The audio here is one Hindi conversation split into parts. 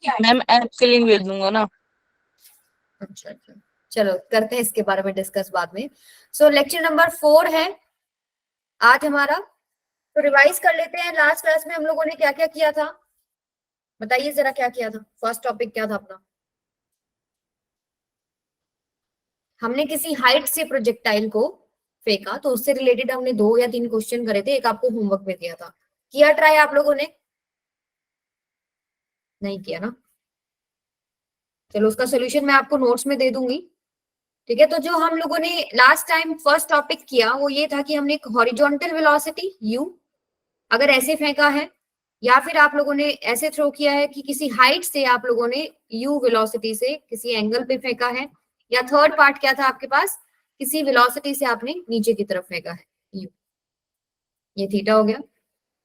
मैम ऐप के लिंक भेज दूंगा ना। अच्छा अच्छा, चलो करते हैं इसके बारे में डिस्कस बाद में। सो लेक्चर नंबर 4 है आज हमारा। तो रिवाइज कर लेते हैं, लास्ट क्लास में हम लोगों ने क्या क्या किया था, बताइए जरा क्या किया था। फर्स्ट टॉपिक क्या था अपना? हमने किसी हाइट से प्रोजेक्टाइल को फेंका, तो उससे रिलेटेड हमने 2 या 3 क्वेश्चन करे थे, एक आपको होमवर्क में दिया था। किया ट्राई आप लोगों ने? नहीं किया ना? चलो उसका सोल्यूशन मैं आपको नोट्स में दे दूंगी। ठीक है, तो जो हम लोगों ने लास्ट टाइम फर्स्ट टॉपिक किया वो ये था कि हमने एक हॉरिजॉन्टल वेलोसिटी u अगर ऐसे फेंका है, या फिर आप लोगों ने ऐसे थ्रो किया है कि किसी हाइट से आप लोगों ने u वेलोसिटी से किसी एंगल पे फेंका है, या थर्ड पार्ट क्या था आपके पास, किसी वेलोसिटी से आपने नीचे की तरफ फेंका है u। ये थीटा हो गया,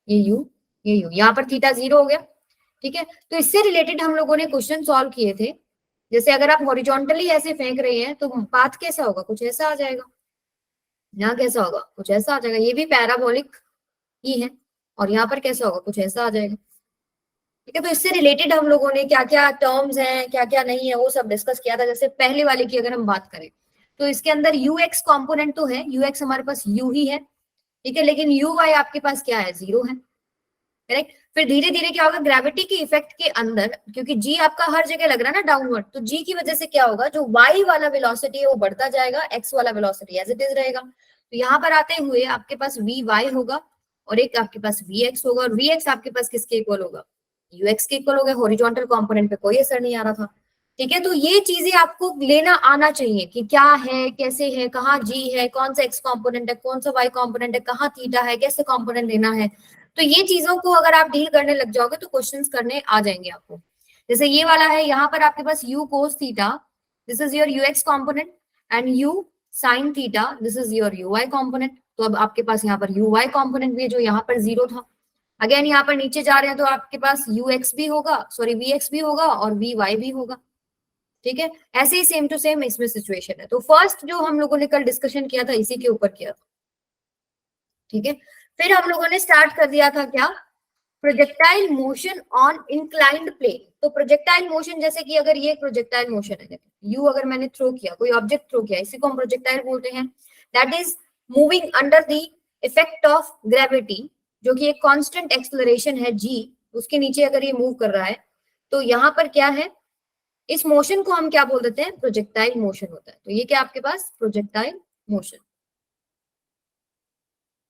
ये u, ये u, यहाँ पर थीटा 0 हो गया। ठीक है, तो इससे रिलेटेड हम लोगों ने क्वेश्चन सॉल्व किए थे। जैसे अगर आप हॉरिजॉन्टली ऐसे फेंक रहे हैं तो पाथ कैसा होगा, कुछ ऐसा आ जाएगा। यहाँ कैसा होगा, कुछ ऐसा आ जाएगा। ये भी पैराबोलिक ही है, और यहाँ पर कैसा होगा, कुछ ऐसा आ जाएगा। ठीक है, तो इससे रिलेटेड हम लोगों ने क्या क्या टर्म्स हैं, क्या क्या नहीं है, वो सब डिस्कस किया था। जैसे पहले वाले की अगर हम बात करें तो इसके अंदर यू एक्स कॉम्पोनेंट तो है, यू एक्स हमारे पास यू ही है। ठीक है, लेकिन यू वाई आपके पास क्या है, 0 है। करेक्ट। फिर धीरे धीरे क्या होगा, ग्रेविटी के इफेक्ट के अंदर, क्योंकि जी आपका हर जगह लग रहा है ना डाउनवर्ड, तो जी की वजह से क्या होगा, जो वाई वाला वेलोसिटी है वो बढ़ता जाएगा, एक्स वाला वेलोसिटी एज इट इज रहेगा। तो यहाँ पर आते हुए आपके पास वी वाई होगा, और एक आपके पास वी एक्स होगा, और वी एक्स आपके पास किसके इक्वल होगा, यू एक्स के इक्वल होगा। हॉरिजॉन्टल कंपोनेंट पे कोई असर नहीं आ रहा था। ठीक है, तो ये चीजें आपको लेना आना चाहिए कि क्या है, कैसे है, कहाँ जी है, कौन सा एक्स कंपोनेंट है, कौन सा वाई कंपोनेंट है, कहाँ थीटा है, कैसे कंपोनेंट लेना है। तो ये चीजों को अगर आप डील करने लग जाओगे तो क्वेश्चंस करने आ जाएंगे आपको। जैसे ये वाला है, यहाँ पर आपके पास u cos theta, this is your ux component, and u sin theta, this is your uy component. तो अब आपके पास यहाँ पर uy कंपोनेंट भी है जो यहाँ पर 0 था। अगेन यहाँ पर नीचे जा रहे हैं तो आपके पास ux भी होगा, सॉरी vx भी होगा, और vy भी होगा। ठीक है, ऐसे ही सेम टू सेम इसमें सिचुएशन है। तो फर्स्ट जो हम लोगों ने कल डिस्कशन किया था इसी के ऊपर किया था। ठीक है, फिर हम लोगों ने स्टार्ट कर दिया था क्या, projectile motion on inclined plane. तो प्रोजेक्टाइल मोशन, जैसे कि अगर ये प्रोजेक्टाइल मोशन है, यू अगर मैंने थ्रो किया, कोई ऑब्जेक्ट थ्रो किया, इसी को हम प्रोजेक्टाइल बोलते हैं। That is moving under the effect of gravity, जो कि एक कांस्टेंट एक्सेलरेशन है जी, उसके नीचे अगर ये मूव कर रहा है, तो यहाँ पर क्या है, इस मोशन को हम क्या बोल देते हैं, प्रोजेक्टाइल मोशन होता है। तो ये क्या आपके पास प्रोजेक्टाइल मोशन।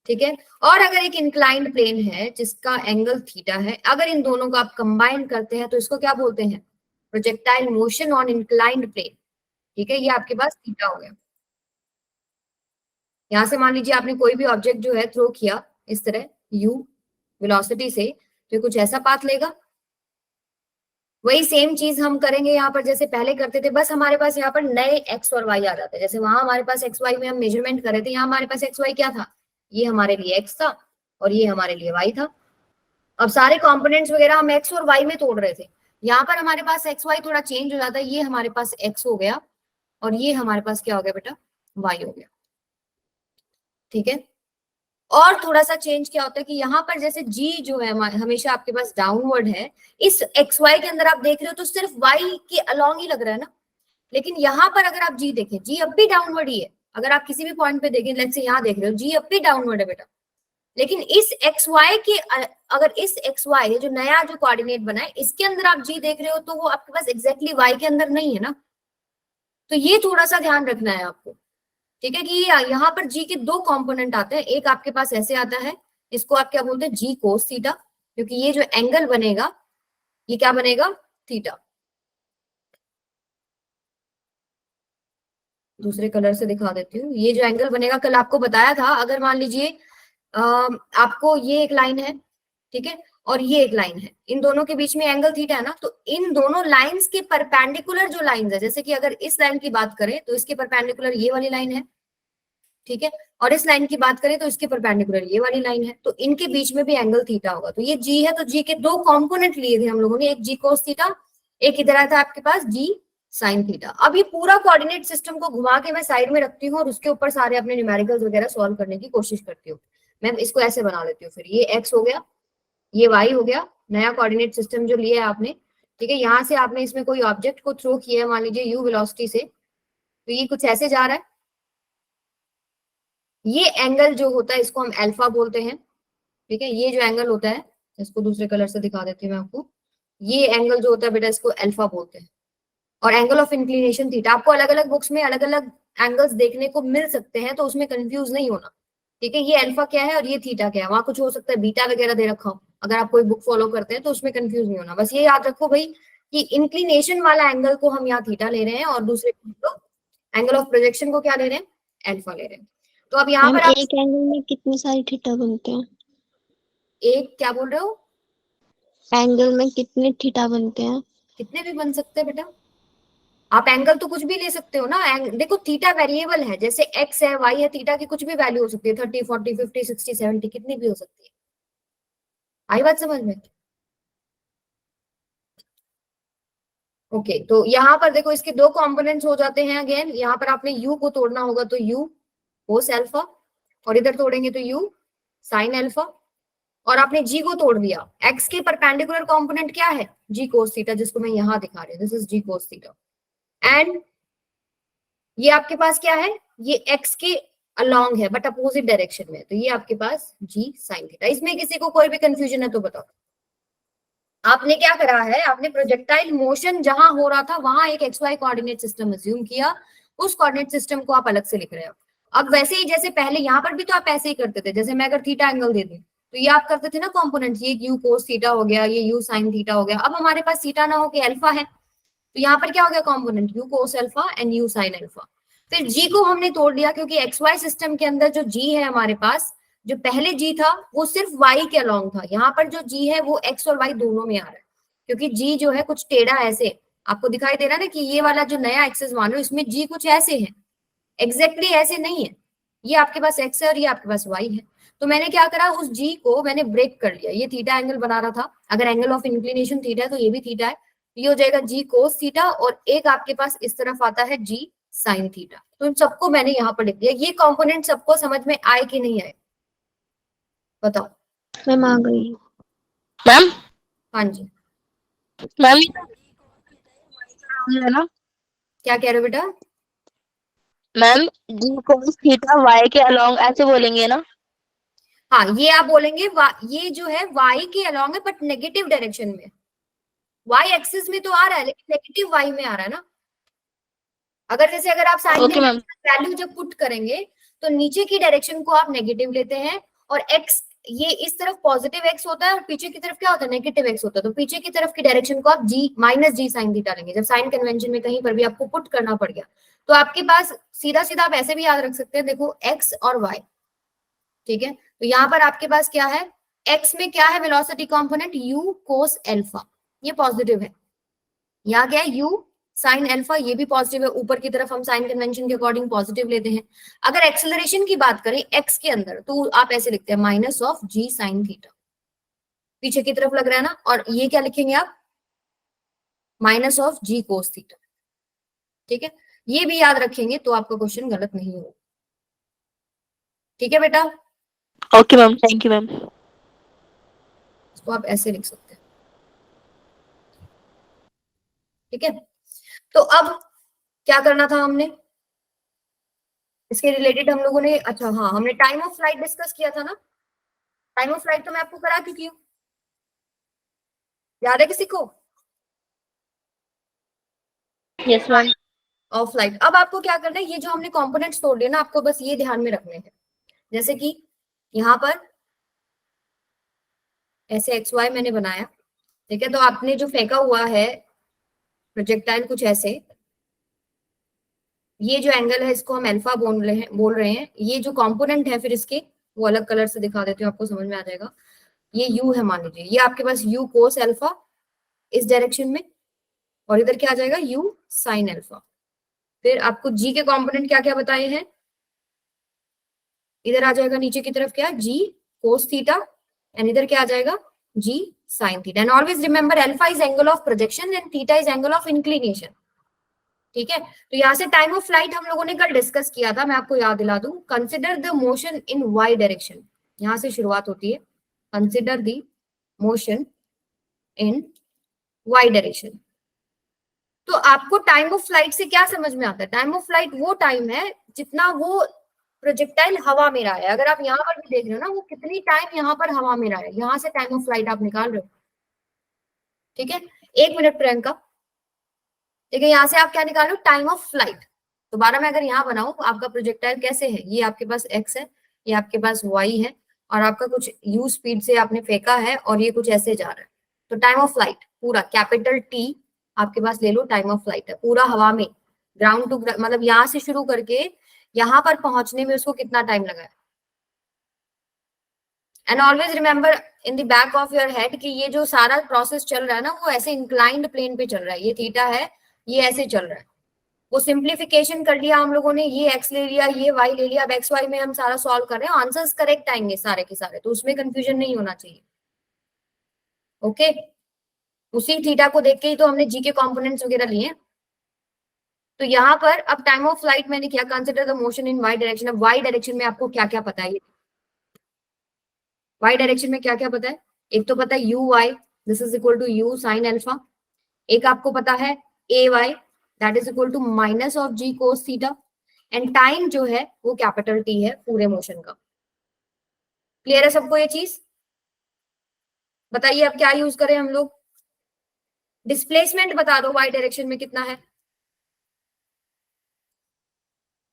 ठीक है, और अगर एक इंक्लाइंड प्लेन है जिसका एंगल थीटा है, अगर इन दोनों को आप कंबाइन करते हैं तो इसको क्या बोलते हैं, projectile motion on inclined plane. ठीक है, ये आपके पास थीटा हो गया। यहां से मान लीजिए आपने कोई भी ऑब्जेक्ट जो है थ्रो किया इस तरह u वेलोसिटी से, तो कुछ ऐसा पाथ लेगा। वही सेम चीज हम करेंगे यहाँ पर जैसे पहले करते थे, बस हमारे पास यहाँ पर नए x और y आ जाते हैं। जैसे वहां हमारे पास एक्स वाई में हम मेजरमेंट कर रहे थे, यहाँ हमारे पास एक्स वाई क्या था, ये हमारे लिए x था और ये हमारे लिए y था। अब सारे कंपोनेंट्स वगैरह हम x और y में तोड़ रहे थे, यहाँ पर हमारे पास एक्स वाई थोड़ा चेंज हो जाता है, ये हमारे पास x हो गया और ये हमारे पास क्या हो गया बेटा, y हो गया। ठीक है, और थोड़ा सा चेंज क्या होता है कि यहाँ पर जैसे g जो है हमेशा आपके पास डाउनवर्ड है, इस एक्स वाई के अंदर आप देख रहे हो तो सिर्फ y के अलोंग ही लग रहा है ना। लेकिन यहाँ पर अगर आप g देखें, g अब भी डाउनवर्ड ही है। अगर आप किसी भी पॉइंट पे देखें, लेट्स से यहाँ देख रहे हो, g अब भी डाउनवर्ड है बेटा। लेकिन इस एक्स वाई के अगर इस एक्स वाई जो नया जो कोऑर्डिनेट बना है इसके अंदर आप जी देख रहे हो, तो वो आपके पास एग्जैक्टली वाई के अंदर नहीं है ना। तो ये थोड़ा सा ध्यान रखना है आपको। ठीक है, कि यहाँ पर जी के 2 कंपोनेंट आते हैं, एक आपके पास ऐसे आता है, इसको आप क्या बोलते हैं, जी कोस थीटा, क्योंकि ये जो एंगल बनेगा ये क्या बनेगा, थीटा। दूसरे कलर से दिखा देती हूँ, ये जो एंगल बनेगा कल आपको बताया था, अगर मान लीजिए आपको ये एक लाइन है, ठीक है, और ये एक लाइन है, इन दोनों के बीच में एंगल थीटा है ना, तो इन दोनों लाइंस के परपेंडिकुलर जो लाइंस है, जैसे कि अगर इस लाइन की बात करें तो इसके परपेंडिकुलर ये वाली लाइन है, ठीक है, और इस लाइन की बात करें तो इसके परपेंडिकुलर ये वाली लाइन है, तो इनके बीच में भी एंगल थीटा होगा। तो ये जी है, तो जी के 2 कंपोनेंट लिए थे हम लोगों ने, एक जी कोस थीटा, एक इधर आता है आपके पास जी साइन थीटा। अब ये पूरा कोऑर्डिनेट सिस्टम को घुमा के मैं साइड में रखती हूँ और उसके ऊपर सारे अपने न्यूमेरिकल्स वगैरह सॉल्व करने की कोशिश करती हूँ। मैं इसको ऐसे बना लेती हूँ, फिर ये x हो गया, ये y हो गया, नया कोऑर्डिनेट सिस्टम जो लिया है आपने, ठीक है, यहाँ से आपने इसमें कोई ऑब्जेक्ट को थ्रो किया है, मान लीजिए यू वेलोसिटी से, तो ये कुछ ऐसे जा रहा है। ये एंगल जो होता है इसको हम अल्फा बोलते हैं। ठीक है, ये जो एंगल होता है, इसको दूसरे कलर से दिखा देती हूँ मैं आपको। ये एंगल जो होता है बेटा, इसको अल्फा बोलते हैं। और एंगल ऑफ इंक्लिनेशन थीटा, आपको अलग अलग बुक्स में अलग अलग एंगल्स देखने को मिल सकते हैं, तो उसमें कंफ्यूज नहीं होना। ठीक है, ये अल्फा क्या है और ये थीटा क्या है, वहां कुछ हो सकता है बीटा वगैरह दे रखा हो, अगर आप कोई बुक फॉलो करते हैं तो उसमें कंफ्यूज नहीं होना। बस ये याद रखो भाई कि इंक्लिनेशन वाला एंगल को हम यहाँ थीटा ले रहे हैं और दूसरे एंगल ऑफ प्रोजेक्शन को क्या ले रहे हैं, अल्फा ले रहे हैं। तो अब यहाँ मैम पर आप एक एंगल में कितने सारे थीटा बनते हैं? एक क्या बोल रहे हो, एंगल में कितने थीटा बनते हैं? कितने भी बन सकते हैं बेटा, आप एंगल तो कुछ भी ले सकते हो ना। देखो थीटा वेरिएबल है, जैसे एक्स है वाई है, थीटा की कुछ भी वैल्यू हो सकती है, 30 40 50 60 70 कितनी भी हो सकती है। आई बात समझ में? ओके, तो यहाँ पर देखो इसके दो कंपोनेंट्स हो जाते हैं। अगेन यहाँ पर आपने u को तोड़ना होगा तो u कोस अल्फा, और इधर तोड़ेंगे तो u साइन अल्फा। और आपने g को तोड़ दिया, x के परपेंडिकुलर कंपोनेंट क्या है, g कोस थीटा, जिसको मैं यहाँ दिखा रही हूँ, this is g cos theta. And ये आपके पास क्या है, ये x के अलोंग है बट अपोजिट डायरेक्शन में, तो ये आपके पास g साइन थीटा। इसमें किसी को कोई भी कंफ्यूजन है तो बताओ। आपने क्या करा है, आपने प्रोजेक्टाइल मोशन जहां हो रहा था वहां एक X Y coordinate system assume किया, उस कोऑर्डिनेट सिस्टम को आप अलग से लिख रहे हो। अब वैसे ही जैसे पहले यहाँ पर भी तो आप ऐसे ही करते थे, जैसे मैं अगर थीटा एंगल दे दूं तो ये आप करते थे ना कॉम्पोनेंट, ये यू कोस थीटा हो गया, ये यू साइन थीटा हो गया। अब हमारे पास थीटा ना हो के अल्फा है, तो यहाँ पर क्या हो गया component, you cos alpha and u sine alpha. फिर जी को हमने तोड़ दिया, क्योंकि एक्स वाई सिस्टम के अंदर जो जी है हमारे पास, जो पहले जी था वो सिर्फ वाई के अलोंग था, यहाँ पर जो जी है वो एक्स और वाई दोनों में आ रहा है। क्योंकि जी जो है कुछ टेढ़ा ऐसे आपको दिखाई दे रहा है ना, कि ये वाला जो नया एक्सेस मान लो इसमें जी कुछ ऐसे है, एग्जैक्टली ऐसे नहीं है। ये आपके पास एक्स है और ये आपके पास वाई है। तो मैंने क्या करा, उस जी को मैंने ब्रेक कर लिया। ये थीटा एंगल बना रहा था, अगर एंगल ऑफ इंक्लिनेशन थीटा है तो ये भी थीटा है, ये हो जाएगा जी कोस थीटा, और एक आपके पास इस तरफ आता है जी साइन थीटा। तो इन सबको मैंने यहाँ पर लिख दिया। ये कंपोनेंट सबको समझ में आए कि नहीं आए, बताओ। मैम आ गई। मैम हाँ जी, मैम है ना क्या कह रहे हो बेटा? मैम, जी cos थीटा y के अलोंग ऐसे बोलेंगे ना? हाँ, ये आप बोलेंगे ये जो है वाई के अलोंग है बट नेगेटिव डायरेक्शन में, वाई एक्सिस में तो आ रहा है लेकिन नेगेटिव वाई में आ रहा है ना। अगर जैसे अगर आप साइन ओके मैम। वैल्यू जब पुट करेंगे तो नीचे की डायरेक्शन को आप नेगेटिव लेते हैं, और एक्स ये इस तरफ पॉजिटिव एक्स होता है और पीछे की तरफ क्या होता है, नेगेटिव एक्स होता है। तो पीछे की तरफ की डायरेक्शन को आप जी माइनस जी साइन थीटा लेंगे। जब साइन कन्वेंशन में कहीं पर भी आपको पुट करना पड़ गया तो आपके पास सीधा सीधा आप ऐसे भी याद रख सकते हैं, देखो एक्स और वाई। ठीक है, तो यहाँ पर आपके पास क्या है, एक्स में क्या है velocity component, you cos alpha, ये पॉजिटिव है। यहाँ क्या है, यू साइन अल्फा, ये भी पॉजिटिव है। ऊपर की तरफ हम साइन कन्वेंशन के अकॉर्डिंग पॉजिटिव लेते हैं। अगर एक्सेलरेशन की बात करें एक्स के अंदर तो आप ऐसे लिखते हैं minus of ji sine theta, पीछे की तरफ लग रहा है ना। और ये क्या लिखेंगे आप, minus of ji cos theta. ठीक है, ये भी याद रखेंगे तो आपका क्वेश्चन गलत नहीं होगा। ठीक है बेटा, okay ma'am, thank you ma'am. इसको आप ऐसे लिख सकते हैं। ठीक है, तो अब क्या करना था हमने, इसके रिलेटेड हम लोगों ने, अच्छा हाँ, हमने टाइम ऑफ फ्लाइट डिस्कस किया था ना। टाइम ऑफ फ्लाइट तो मैं आपको करा चुकी हूँ, याद है किसी को? Yes ma'am. Of flight. अब आपको क्या करना है, ये जो हमने कंपोनेंट्स तोड़ लिए ना, आपको बस ये ध्यान में रखने हैं। जैसे कि यहाँ पर ऐसे एक्स वाई मैंने बनाया, ठीक है, तो आपने जो फेंका हुआ है प्रोजेक्टाइल कुछ ऐसे, ये जो एंगल है इसको हम अल्फा बोल रहे हैं। ये जो कंपोनेंट है फिर इसके, वो अलग कलर से दिखा देती हूँ आपको समझ में आ जाएगा। ये यू है मान लीजिए, ये आपके पास यू कोस अल्फा इस डायरेक्शन में, और इधर क्या आ जाएगा, यू साइन अल्फा। फिर आपको जी के कंपोनेंट क्या क्या बताए हैं, इधर आ जाएगा नीचे की तरफ क्या, जी कोस थीटा, एंड इधर क्या आ जाएगा, g sine theta. And always remember alpha is angle of projection and theta is angle of inclination. ठीक है, तो यहाँ से टाइम ऑफ फ्लाइट हम लोगों ने कल डिस्कस किया था, मैं आपको याद दिला दूं। Consider the motion in Y direction, यहां से शुरुआत होती है। Consider the motion in Y direction. तो आपको टाइम ऑफ फ्लाइट से क्या समझ में आता है? टाइम ऑफ फ्लाइट वो टाइम है जितना वो प्रोजेक्टाइल हवा में रहा है। अगर आप यहाँ पर भी देख रहे हो ना, वो कितनी टाइम यहाँ पर हवा में रहा है, यहाँ से टाइम ऑफ फ्लाइट आप निकाल रहे हो। ठीक है, 1 मिनट प्रियंका। ठीक है, यहाँ से आप क्या निकाल रहे हो? Time of flight. दोबारा मैं अगर यहाँ बनाऊं तो आपका प्रोजेक्टाइल कैसे है, ये आपके पास x है, ये आपके पास y है, और आपका कुछ u स्पीड से आपने फेंका है और ये कुछ ऐसे जा रहा है। तो टाइम ऑफ फ्लाइट पूरा कैपिटल T आपके पास ले लो, टाइम ऑफ फ्लाइट है पूरा हवा में, ग्राउंड टू मतलब यहाँ से शुरू करके यहाँ पर पहुंचने में उसको कितना टाइम लगा है। And always remember in the back of your head कि ये जो सारा प्रोसेस चल रहा है ना, वो ऐसे इंक्लाइंड प्लेन पे चल रहा है। ये थीटा है, ये ऐसे चल रहा है। वो सिंप्लीफिकेशन कर लिया हम लोगों ने, ये x ले लिया, ये y ले लिया। अब एक्स वाई में हम सारा सॉल्व कर रहे हैं, आंसर्स करेक्ट आएंगे सारे के सारे, तो उसमें कंफ्यूजन नहीं होना चाहिए। ओके, उसी थीटा को देख के ही तो हमने जी के कॉम्पोनेंट्स वगैरह लिए। तो यहाँ पर अब टाइम ऑफ फ्लाइट मैंने क्या, consider the motion in Y direction. अब वाई डायरेक्शन में आपको क्या क्या पता है? वाई डायरेक्शन में क्या क्या पता है? एक तो पता है u y, this is equal to u sine alpha. एक आपको पता है a y, that is equal to minus of ji cos theta. And time जो है वो कैपिटल टी है पूरे मोशन का। क्लियर है सबको ये चीज? बताइए अब क्या यूज करें हम लोग? डिस्प्लेसमेंट बता दो वाई डायरेक्शन में कितना है।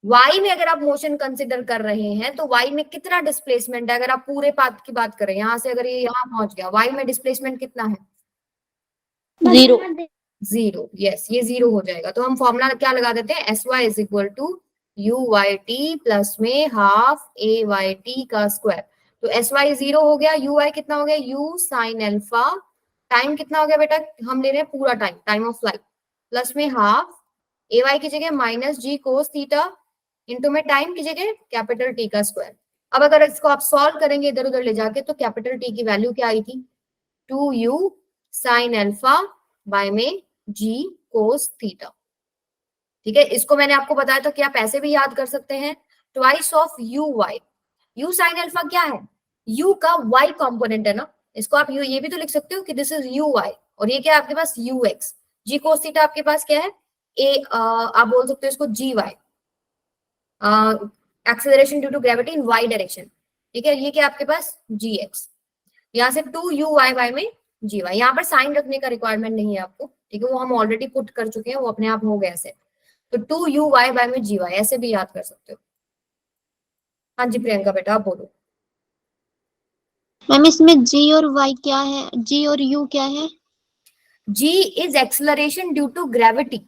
वाई में अगर आप मोशन कंसिडर कर रहे हैं तो वाई में कितना डिस्प्लेसमेंट है? अगर आप पूरे पाथ की बात करें, यहां से अगर ये यहाँ पहुंच गया, वाई में डिस्प्लेसमेंट कितना है? 0। 0। यस, ये 0 हो जाएगा। तो हम फॉर्मूला क्या लगा देते हैं? S Y is equal to U Y T plus में हाफ ए वाई टी का स्क्वायर। तो एस वाई 0 हो गया, यू वाई कितना हो गया? You sine alpha. टाइम कितना हो गया बेटा? हम ले रहे हैं पूरा time, time of flight, plus में हाफ ए वाई की जगह माइनस जी कोस थीटा इंटू में टाइम की जगह कैपिटल टी का स्क्वायर। अब अगर इसको आप सॉल्व करेंगे इधर उधर ले जाके, तो कैपिटल टी की वैल्यू क्या आई थी? 2u साइन अल्फा बाय में जी कोस थीटा। ठीक है, इसको मैंने आपको बताया था कि आप ऐसे भी याद कर सकते हैं, twice of U Y. U sine alpha क्या है? यू का वाई कंपोनेंट है ना, इसको आप ये भी तो लिख सकते हो कि दिस इज यू वाई, और ये क्या है आपके पास? U x. G cos theta आपके पास क्या है? आप बोल सकते हो इसको g y, acceleration due to gravity in Y direction. ठीक है, ये क्या आपके पास? जी एक्स। यहाँ से 2u y y में जी वाई, यहाँ पर साइन रखने का रिक्वायरमेंट नहीं है आपको। ठीक है, वो हम ऑलरेडी पुट कर चुके हैं, वो अपने आप हो गया ऐसे। तो 2u y y में जी वाई ऐसे भी याद कर सकते हो। हाँ जी प्रियंका बेटा आप बोलो। मैम इसमें g और y क्या है? g और u क्या है? g is acceleration due to gravity,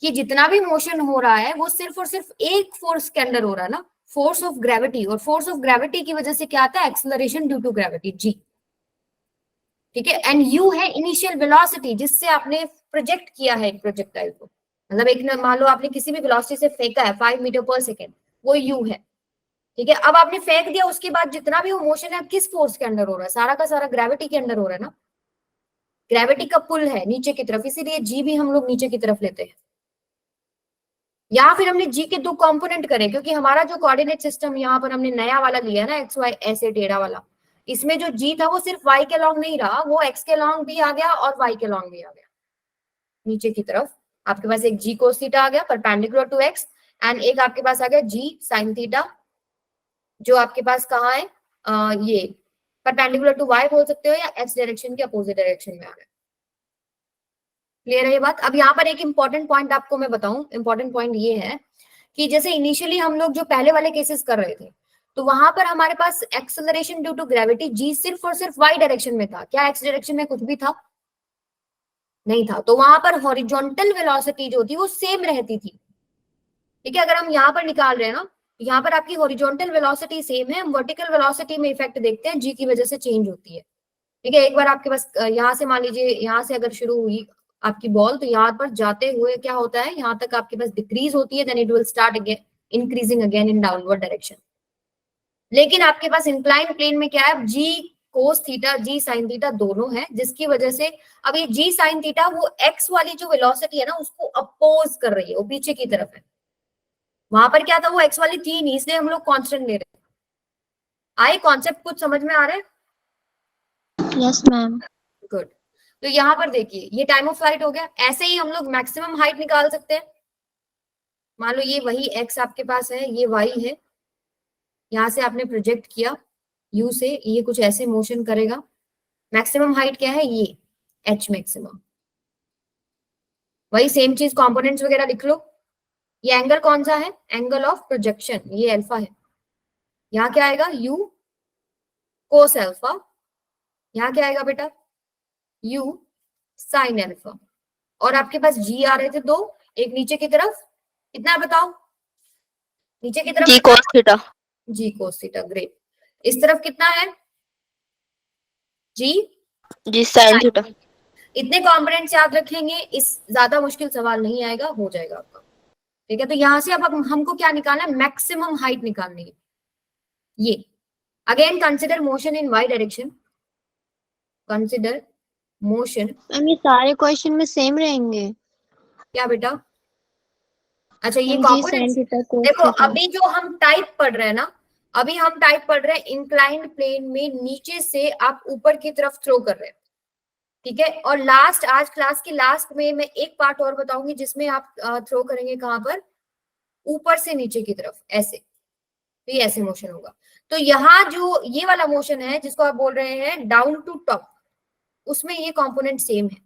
कि जितना भी मोशन हो रहा है वो सिर्फ और सिर्फ एक फोर्स के अंडर हो रहा है ना, फोर्स ऑफ ग्रेविटी। और फोर्स ऑफ ग्रेविटी की वजह से क्या आता है? एक्सेलरेशन ड्यू टू ग्रेविटी, जी। ठीक है, एंड u है इनिशियल वेलोसिटी जिससे आपने प्रोजेक्ट किया है एक प्रोजेक्टाइल को। मतलब एक मान लो आपने किसी भी वेलोसिटी से फेंका है 5 मीटर पर सेकेंड, वो u है। ठीक है, अब आपने फेंक दिया, उसके बाद जितना भी वो मोशन है किस फोर्स के अंडर हो रहा है? सारा का सारा ग्रेविटी के अंडर हो रहा है ना, ग्रेविटी का पुल है नीचे की तरफ, इसीलिए जी भी हम लोग नीचे की तरफ लेते हैं। या फिर हमने जी के दो कंपोनेंट करे, क्योंकि हमारा जो कोऑर्डिनेट सिस्टम यहाँ पर हमने नया वाला लिया ना, एक्स वाई ऐसे टेढ़ा वाला, इसमें जो जी था वो सिर्फ वाई के लॉन्ग नहीं रहा, वो एक्स के लॉन्ग भी आ गया और वाई के लॉन्ग भी आ गया। नीचे की तरफ आपके पास एक जी कोस थीटा आ गया परपेंडिकुलर टू एक्स, एंड एक आपके पास आ गया जी साइन थीटा, जो आपके पास कहाँ है? ये परपेंडिकुलर टू वाई बोल सकते हो, या एक्स डायरेक्शन के अपोजिट डायरेक्शन में आ गया। क्लियर है ये बात? अब यहाँ पर एक इंपॉर्टेंट पॉइंट आपको मैं बताऊं, इंपॉर्टेंट पॉइंट ये है कि जैसे इनिशियली हम लोग जो पहले वाले केसेस कर रहे थे, तो वहां पर हमारे पास acceleration due to gravity G सिर्फ और सिर्फ वाई डायरेक्शन में था। क्या एक्स डायरेक्शन में कुछ भी था? नहीं था। तो वहां पर हॉरिजॉन्टल वेलोसिटी जो थी वो सेम रहती थी। ठीक है, अगर हम यहाँ पर निकाल रहे हैं ना, यहाँ पर आपकी हॉरिजॉन्टल वेलोसिटी सेम है, हम वर्टिकल वेलोसिटी में इफेक्ट देखते हैं, जी की वजह से चेंज होती है। ठीक है, एक बार आपके पास यहाँ से मान लीजिए, यहाँ से अगर शुरू हुई आपकी बॉल, तो यहाँ पर जाते हुए क्या होता है? यहाँ तक आपके पास डिक्रीज होती है, then it will start again increasing again in downward direction. लेकिन आपके पास इंक्लाइन प्लेन में क्या है? G cos theta, G sine theta दोनों है, जिसकी वजह से अब ये जी साइन थीटा वो एक्स वाली जो वेलोसिटी है ना उसको अपोज कर रही है, वो पीछे की तरफ है। वहां पर क्या था? वो एक्स वाली थी नहीं, इसलिए हम लोग कांस्टेंट ले रहे हैं। आए कॉन्सेप्ट कुछ समझ में आ रहा है? Yes ma'am. गुड। तो यहाँ पर देखिए ये टाइम ऑफ फ्लाइट हो गया। ऐसे ही हम लोग मैक्सिमम हाइट निकाल सकते हैं। मान लो ये वही x आपके पास है, ये y है, यहां से आपने प्रोजेक्ट किया u से, ये कुछ ऐसे मोशन करेगा। मैक्सिमम हाइट क्या है, ये h मैक्सिमम। वही सेम चीज कंपोनेंट्स वगैरह लिख लो। ये एंगल कौन सा है, एंगल ऑफ प्रोजेक्शन, ये अल्फा है। यहाँ क्या आएगा, u कोस अल्फा। यहाँ क्या आएगा बेटा, u साइन अल्फा। और आपके पास g आ रहे थे दो, एक नीचे की तरफ कितना है बताओ, नीचे की तरफ जी cos theta. G cos theta, great. इस तरफ कितना है, जी जी sin थीटा। इतने कंपोनेंट्स याद रखेंगे, इस ज्यादा मुश्किल सवाल नहीं आएगा, हो जाएगा आपका। ठीक है, तो यहां से अब हमको क्या निकालना है, मैक्सिमम हाइट निकालनी है। ये again consider motion in Y direction, consider motion. Ma'am ये सारे क्वेश्चन में सेम रहेंगे। क्या बेटा, अच्छा ये जी कंपोनेंट्स। sin थीटा cos देखो थीटा। अभी जो हम टाइप पढ़ रहे हैं ना, अभी हम टाइप पढ़ रहे हैं इंक्लाइंड प्लेन में नीचे से आप ऊपर की तरफ थ्रो कर रहे हैं। ठीक है, और लास्ट, आज क्लास के लास्ट में मैं एक पार्ट और बताऊंगी जिसमें आप थ्रो करेंगे कहां पर, ऊपर से नीचे की तरफ, ऐसे। तो ये ऐसे मोशन होगा। तो यहाँ जो ये वाला मोशन है जिसको आप बोल रहे हैं डाउन टू टॉप, उसमें ये कंपोनेंट सेम है।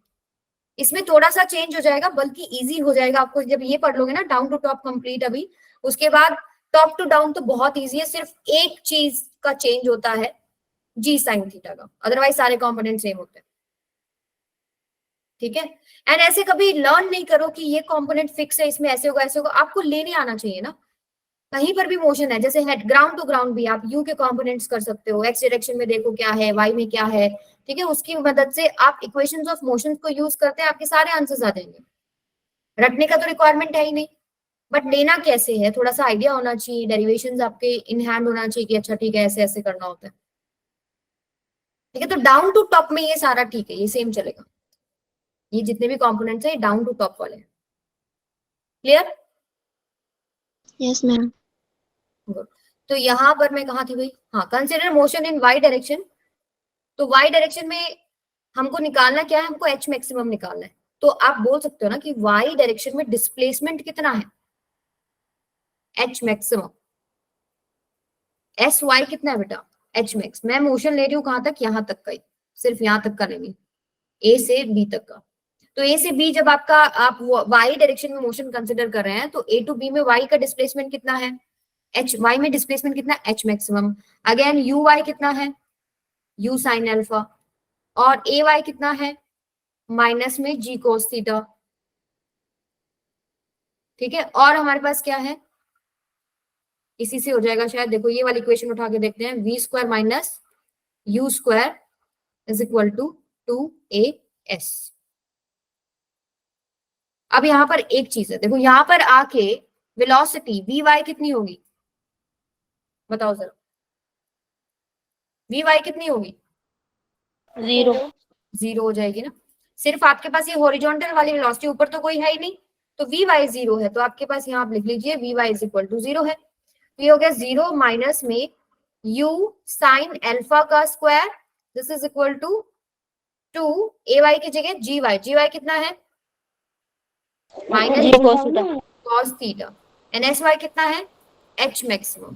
इसमें थोड़ा सा चेंज हो जाएगा, बल्कि इजी हो जाएगा आपको जब ये पढ़ लोगे ना, डाउन टू टॉप कंप्लीट अभी। उसके बाद टॉप टू डाउन तो बहुत इजी है, सिर्फ एक चीज का चेंज होता है, जी साइन थीटा का, अदरवाइज सारे कंपोनेंट सेम होते हैं। ठीक है, एंड ऐसे कभी लर्न नहीं करो कि ये कंपोनेंट फिक्स है, इसमें ऐसे होगा ऐसे होगा, आपको लेने आना चाहिए ना। कहीं पर भी मोशन है, जैसे हेड ग्राउंड टू ग्राउंड भी आप यू के कंपोनेंट्स कर सकते हो, एक्स डायरेक्शन में देखो क्या है, वाई में क्या है। ठीक है, उसकी मदद से आप इक्वेशंस ऑफ मोशंस को यूज करते हैं, आपके सारे आंसर्स आ जाएंगे। रटने का तो रिक्वायरमेंट है ही नहीं, बट लेना कैसे है, थोड़ा सा आइडिया होना चाहिए, डेरिवेशंस आपके इन हैंड होना चाहिए कि अच्छा ठीक है ऐसे ऐसे करना होता है। ठीक है, तो डाउन टू टॉप में ये सारा ठीक है, ये सेम चलेगा। ये जितने भी कंपोनेंट्स है डाउन टू टॉप वाले हैं। क्लियर? Yes ma'am. तो यहां पर मैं कहा थी भाई, हाँ, consider motion in Y direction. तो वाई डायरेक्शन में हमको निकालना क्या है, हमको एच मैक्सिमम निकालना है। तो आप बोल सकते हो ना कि वाई डायरेक्शन में डिस्प्लेसमेंट कितना है, एच मैक्सिमम। एस वाई कितना है बेटा, एच मैक्स। मैं मोशन ले रही हूँ कहां तक, यहां तक का ही, सिर्फ यहां तक का नहीं, ए से बी तक का। तो ए से बी जब आपका, आप वाई डायरेक्शन में मोशन कंसिडर कर रहे हैं, तो ए टू बी में वाई का डिस्प्लेसमेंट कितना है, एच। वाई में डिस्प्लेसमेंट कितना, H maximum. Again u y कितना है, यू साइन अल्फा। और ए वाई कितना है, माइनस में जी कोस थीटा। ठीक है, और हमारे पास क्या है, इसी से हो जाएगा शायद। देखो ये वाली इक्वेशन उठा के देखते हैं, v square minus u square is equal to 2as। अब यहां पर एक चीज है, देखो यहां पर आके वेलोसिटी वी वाई कितनी होगी, बताओ जरा, वी वाई कितनी होगी, 0। 0 हो जाएगी ना। सिर्फ आपके पास ये हॉरिजॉन्टल वाली वेलोसिटी, ऊपर तो कोई है ही नहीं, तो वी वाई 0 है। तो आपके पास यहाँ आप लिख लीजिए v y is equal to 0 है। तो ये हो गया 0 माइनस में u साइन अल्फा का square, this is equal to 2 a y की जगह जी वाई कितना है, minus g cos theta. cos theta. And s y कितना है, एच मैक्सिमम।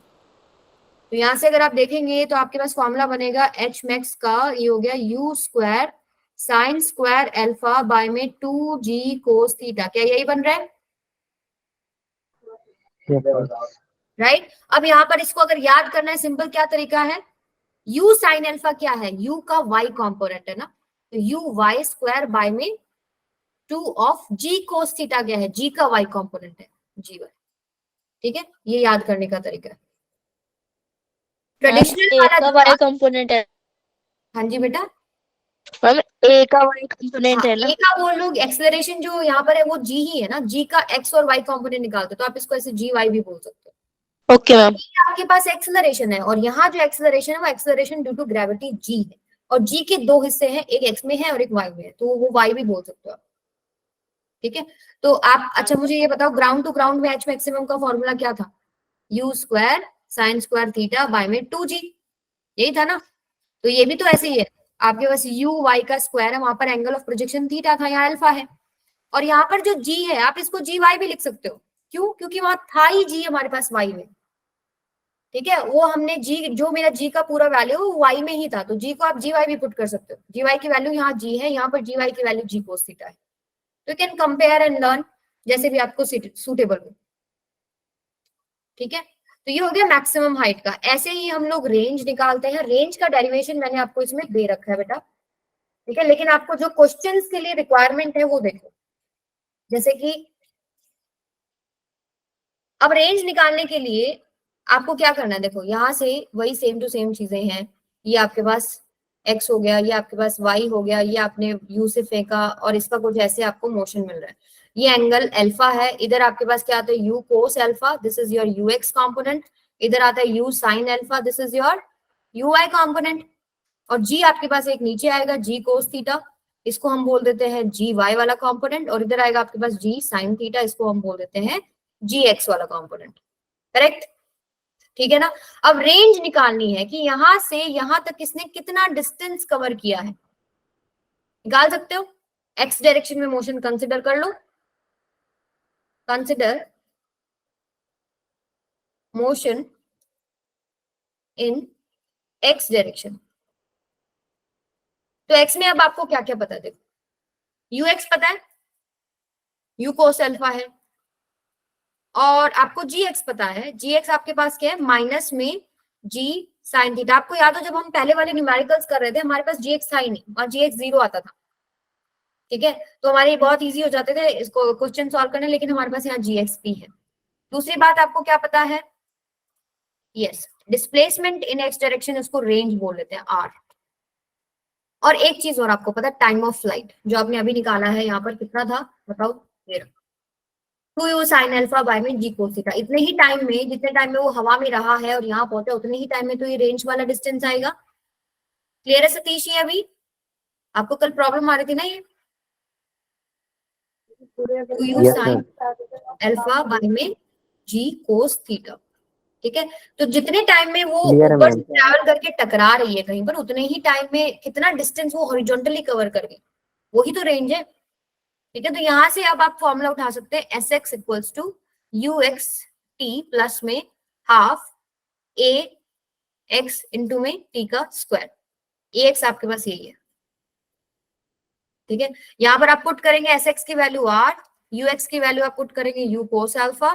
तो यहां से अगर आप देखेंगे तो आपके पास फॉर्मूला बनेगा एच मैक्स का, ये हो गया you square sine square alpha by में 2g cos थीटा। क्या यही बन रहा है, राइट? अब यहाँ पर इसको अगर याद करना है, सिंपल क्या तरीका है, u साइन अल्फा क्या है, u का y कंपोनेंट है ना, तो u वाई स्क्वायर बाय में 2 ऑफ g कोस थीटा क्या है, g का y कंपोनेंट है, g y। ठीक है, ये याद करने का तरीका है। ट्रेडिशनल ए का वाला, y कंपोनेंट है। हाँ जी बेटा, मैम ए का y कंपोनेंट हाँ, है ना। ए का वो लोग एक्सेलरेशन जो यहाँ पर है वो g ही है ना, g का x और y कंपोनेंट निकालते, तो आप इसको ऐसे g y भी बोल सकते हो। Okay ma'am. आपके पास एक्सेलरेशन है, और यहाँ जो एक्सेलरेशन है वो acceleration due to gravity g है, और g के दो हिस्से हैं, एक x में है और एक y में है, तो वो y भी बोल सकते हो आप। ठीक है, तो आप, अच्छा मुझे ये बताओ, ग्राउंड टू ग्राउंड में एच मैक्सिमम का फॉर्मूला क्या था, you square sine square theta by में 2g, यही था ना। तो ये भी तो ऐसे ही है, आपके पास यू वाई का स्क्वायर है, वहां पर एंगल ऑफ प्रोजेक्शन थीटा था, यहाँ अल्फा है। और यहाँ पर जो जी है आप इसको जी वाई भी लिख सकते हो, क्यों? क्योंकि वहां था ही जी हमारे पास वाई में, ठीक है। वो हमने जी, जो मेरा जी का पूरा वैल्यू वो वाई में ही था, तो जी को आप जी वाई भी पुट कर सकते हो। जी वाई की वैल्यू यहाँ जी है, यहाँ पर जी वाई की वैल्यू जी कोस थीटा है। तो you can compare and learn जैसे भी आपको सूटेबल हो, ठीक है। तो ये हो गया मैक्सिमम हाइट का। ऐसे ही हम लोग रेंज निकालते हैं। रेंज का डेरिवेशन मैंने आपको इसमें दे रखा है बेटा, ठीक है। लेकिन आपको जो क्वेश्चंस के लिए रिक्वायरमेंट है वो देखो, जैसे कि अब रेंज निकालने के लिए आपको क्या करना है, देखो यहां से वही सेम टू सेम चीजें हैं। ये आपके पास x हो गया, ये आपके पास y हो गया, ये आपने u से फेंका और इसका कुछ ऐसे आपको मोशन मिल रहा है। ये एंगल अल्फा है, इधर आपके पास क्या आता है u cos alpha, this is your ux component. इधर आता है u sin alpha, this is your uy component. और g आपके पास एक नीचे आएगा g cos थीटा, इसको हम बोल देते हैं gy वाला कंपोनेंट। और इधर आएगा आपके पास g sin थीटा, इसको हम बोल देते हैं gx वाला कंपोनेंट, करेक्ट, ठीक है ना। अब रेंज निकालनी है कि यहां से यहां तक किसने कितना डिस्टेंस कवर किया है, निकाल सकते हो। एक्स डायरेक्शन में मोशन कंसिडर कर लो, consider motion in x direction. तो एक्स में अब आपको क्या क्या पता है, देखो यू एक्स पता है, यू कोस अल्फा है, और आपको जी एक्स पता है। जी एक्स आपके पास क्या है, माइनस में जी साइन थीटा। आपको याद हो जब हम पहले वाले न्यूमेरिकल्स कर रहे थे हमारे पास जी एक्स था ही नहीं, और जी एक्स 0 आता था, ठीक है। तो हमारे बहुत इजी हो जाते थे इसको क्वेश्चन सॉल्व करने, लेकिन हमारे पास यहाँ जी एक्स भी है। दूसरी बात आपको क्या पता है, yes, displacement in x direction, उसको रेंज बोल लेते हैं आर। और एक चीज और आपको पता है, टाइम ऑफ फ्लाइट, जो आपने अभी निकाला है यहाँ पर कितना था बताओ, 2u साइन अल्फा बाय में जी कोस थीटा। इतने ही टाइम में, जितने टाइम में वो हवा में रहा है और यहाँ पहुंचा, उतने ही टाइम में तो ये रेंज वाला डिस्टेंस आएगा। क्लियर है सतीश? ये अभी आपको कल प्रॉब्लम आ रही थी ना, ये 2u साइन अल्फा बाय में जी कोस थीटा, ठीक है। तो जितने टाइम में वो ऊपर से ट्रैवल करके टकरा रही है कहीं पर, उतने ही टाइम में कितना डिस्टेंस वो हॉरिजॉन्टली कवर कर गई, वही तो रेंज है, ठीक है। तो यहां से अब आप फॉर्मूला उठा सकते हैं, s x equals to u x t plus में हाफ ए एक्स इंटू में टी का स्क्वायर। ए एक्स आपके पास यही है, ठीक है। यहां पर आप पुट करेंगे एस एक्स की वैल्यू आर, यू एक्स की वैल्यू आप पुट करेंगे यू कोस अल्फा,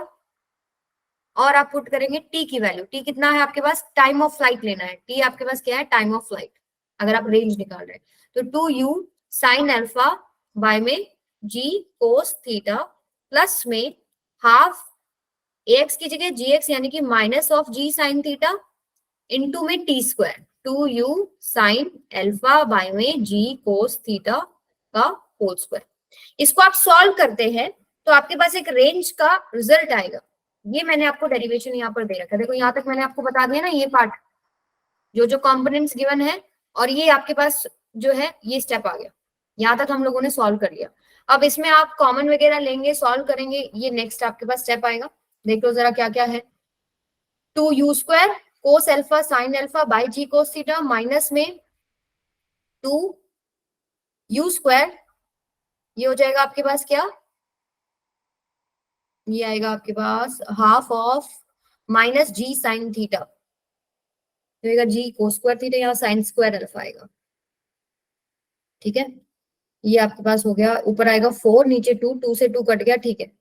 और आप पुट करेंगे टी की वैल्यू। टी कितना है आपके पास, टाइम ऑफ फ्लाइट लेना है, टी आपके पास क्या है, टाइम ऑफ फ्लाइट, अगर आप रेंज निकाल रहे हैं। तो 2u साइन अल्फा बाय में जी कोस थीटा प्लस में हाफ एक्स की जगह जी एक्स, यानी कि minus of ji sine theta into में t square, 2u sine alpha by में जी कोस थीटा का होल स्क्वायर। इसको आप सॉल्व करते हैं तो आपके पास एक रेंज का रिजल्ट आएगा। ये मैंने आपको डेरिवेशन यहाँ पर दे रखा है, देखो यहाँ तक मैंने आपको बता दिया ना, ये पार्ट जो जो कंपोनेंट्स गिवन है, और ये आपके पास जो है ये स्टेप आ गया, यहाँ तक हम लोगों ने सॉल्व कर लिया। अब इसमें आप कॉमन वगैरह लेंगे, सॉल्व करेंगे, ये नेक्स्ट आपके पास स्टेप आएगा। देख लो जरा क्या क्या है, 2u square cos alpha sine alpha by g cos theta minus में 2u स्क्वायर, ये हो जाएगा आपके पास क्या, ये आएगा आपके पास half of minus g sine theta, g cos square theta, यहाँ साइन स्क्वायर अल्फा आएगा, ठीक है। ये आपके पास हो गया, ऊपर आएगा 4, नीचे 2, 2 से 2 कट गया, ठीक है।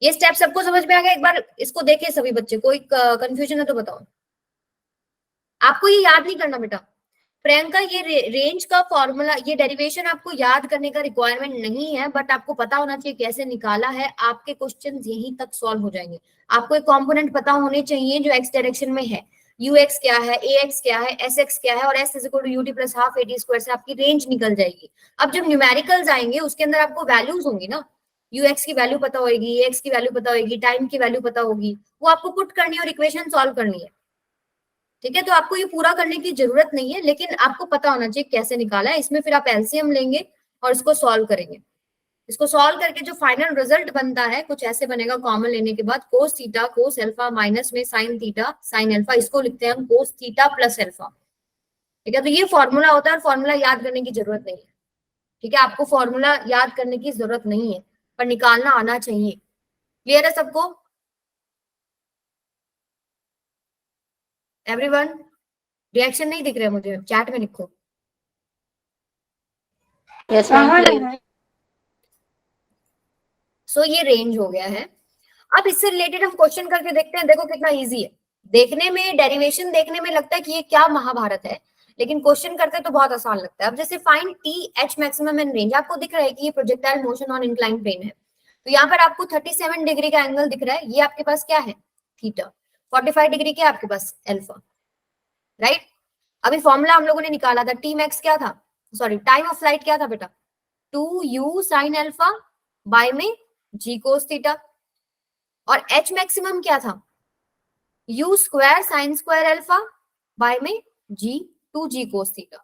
ये स्टेप सबको समझ में आ गया? एक बार इसको देखे सभी बच्चे, कोई कंफ्यूजन है तो बताओ। आपको ये याद नहीं करना बेटा प्रियंका, ये रेंज का फॉर्मूला, ये डेरिवेशन आपको याद करने का रिक्वायरमेंट नहीं है, बट आपको पता होना चाहिए कैसे निकाला है। आपके क्वेश्चंस यहीं तक सॉल्व हो जाएंगे। आपको एक कंपोनेंट पता होने चाहिए जो एक्स डायरेक्शन में है, यू एक्स क्या है, ए एक्स क्या है, एस एक्स क्या है, और s is equal to u t plus half a t square से आपकी रेंज निकल जाएगी। अब जब न्यूमेरिकल्स आएंगे उसके अंदर आपको वैल्यूज होंगी ना, यू एक्स की वैल्यू पता होगी, ए एक्स की वैल्यू पता होगी, टाइम की वैल्यू पता होगी, वो आपको पुट करनी है और इक्वेशन सॉल्व करनी है, ठीक है। तो आपको ये पूरा करने की जरूरत नहीं है, लेकिन आपको पता होना चाहिए कैसे निकाला है। इसमें फिर आप एलसीएम लेंगे और इसको सॉल्व करेंगे। इसको सॉल्व करके जो फाइनल रिजल्ट बनता है कुछ ऐसे बनेगा, कॉमन लेने के बाद कोस थीटा कोस अल्फा माइनस में साइन थीटा साइन अल्फा, इसको लिखते हैं हम कोस थीटा प्लस अल्फा, ठीक है, तो ये फॉर्मूला होता है और फॉर्मूला याद करने की जरूरत नहीं है। ठीक है, आपको फॉर्मूला याद करने की जरूरत नहीं है, पर निकालना आना चाहिए। क्लियर है सबको? एवरीवन, रिएक्शन नहीं दिख रहा मुझे, चैट में लिखो। Yes ma'am. सो ये रेंज हो गया है। अब इससे रिलेटेड हम क्वेश्चन करके देखते हैं, देखो कितना इजी है। देखने में, डेरिवेशन देखने में लगता है कि ये क्या महाभारत है, लेकिन क्वेश्चन करते तो बहुत आसान लगता है। अब जैसे find t H maximum and range, आपको दिख रहा है कि ये projectile motion on incline plane है, तो यहाँ पर आपको 37 डिग्री का एंगल दिख रहा है, ये आपके पास क्या है? थीटा। 45 डिग्री क्या है आपके पास? अल्फा। राइट। अभी फॉर्मूला हम लोगों ने निकाला था, टी मैक्स क्या था, सॉरी टाइम ऑफ फ्लाइट क्या था बेटा? 2u साइन अल्फा बाय में जी कोस थीटा। और एच मैक्सिमम क्या था? u square sine square alpha by में जी 2g कोस थीटा।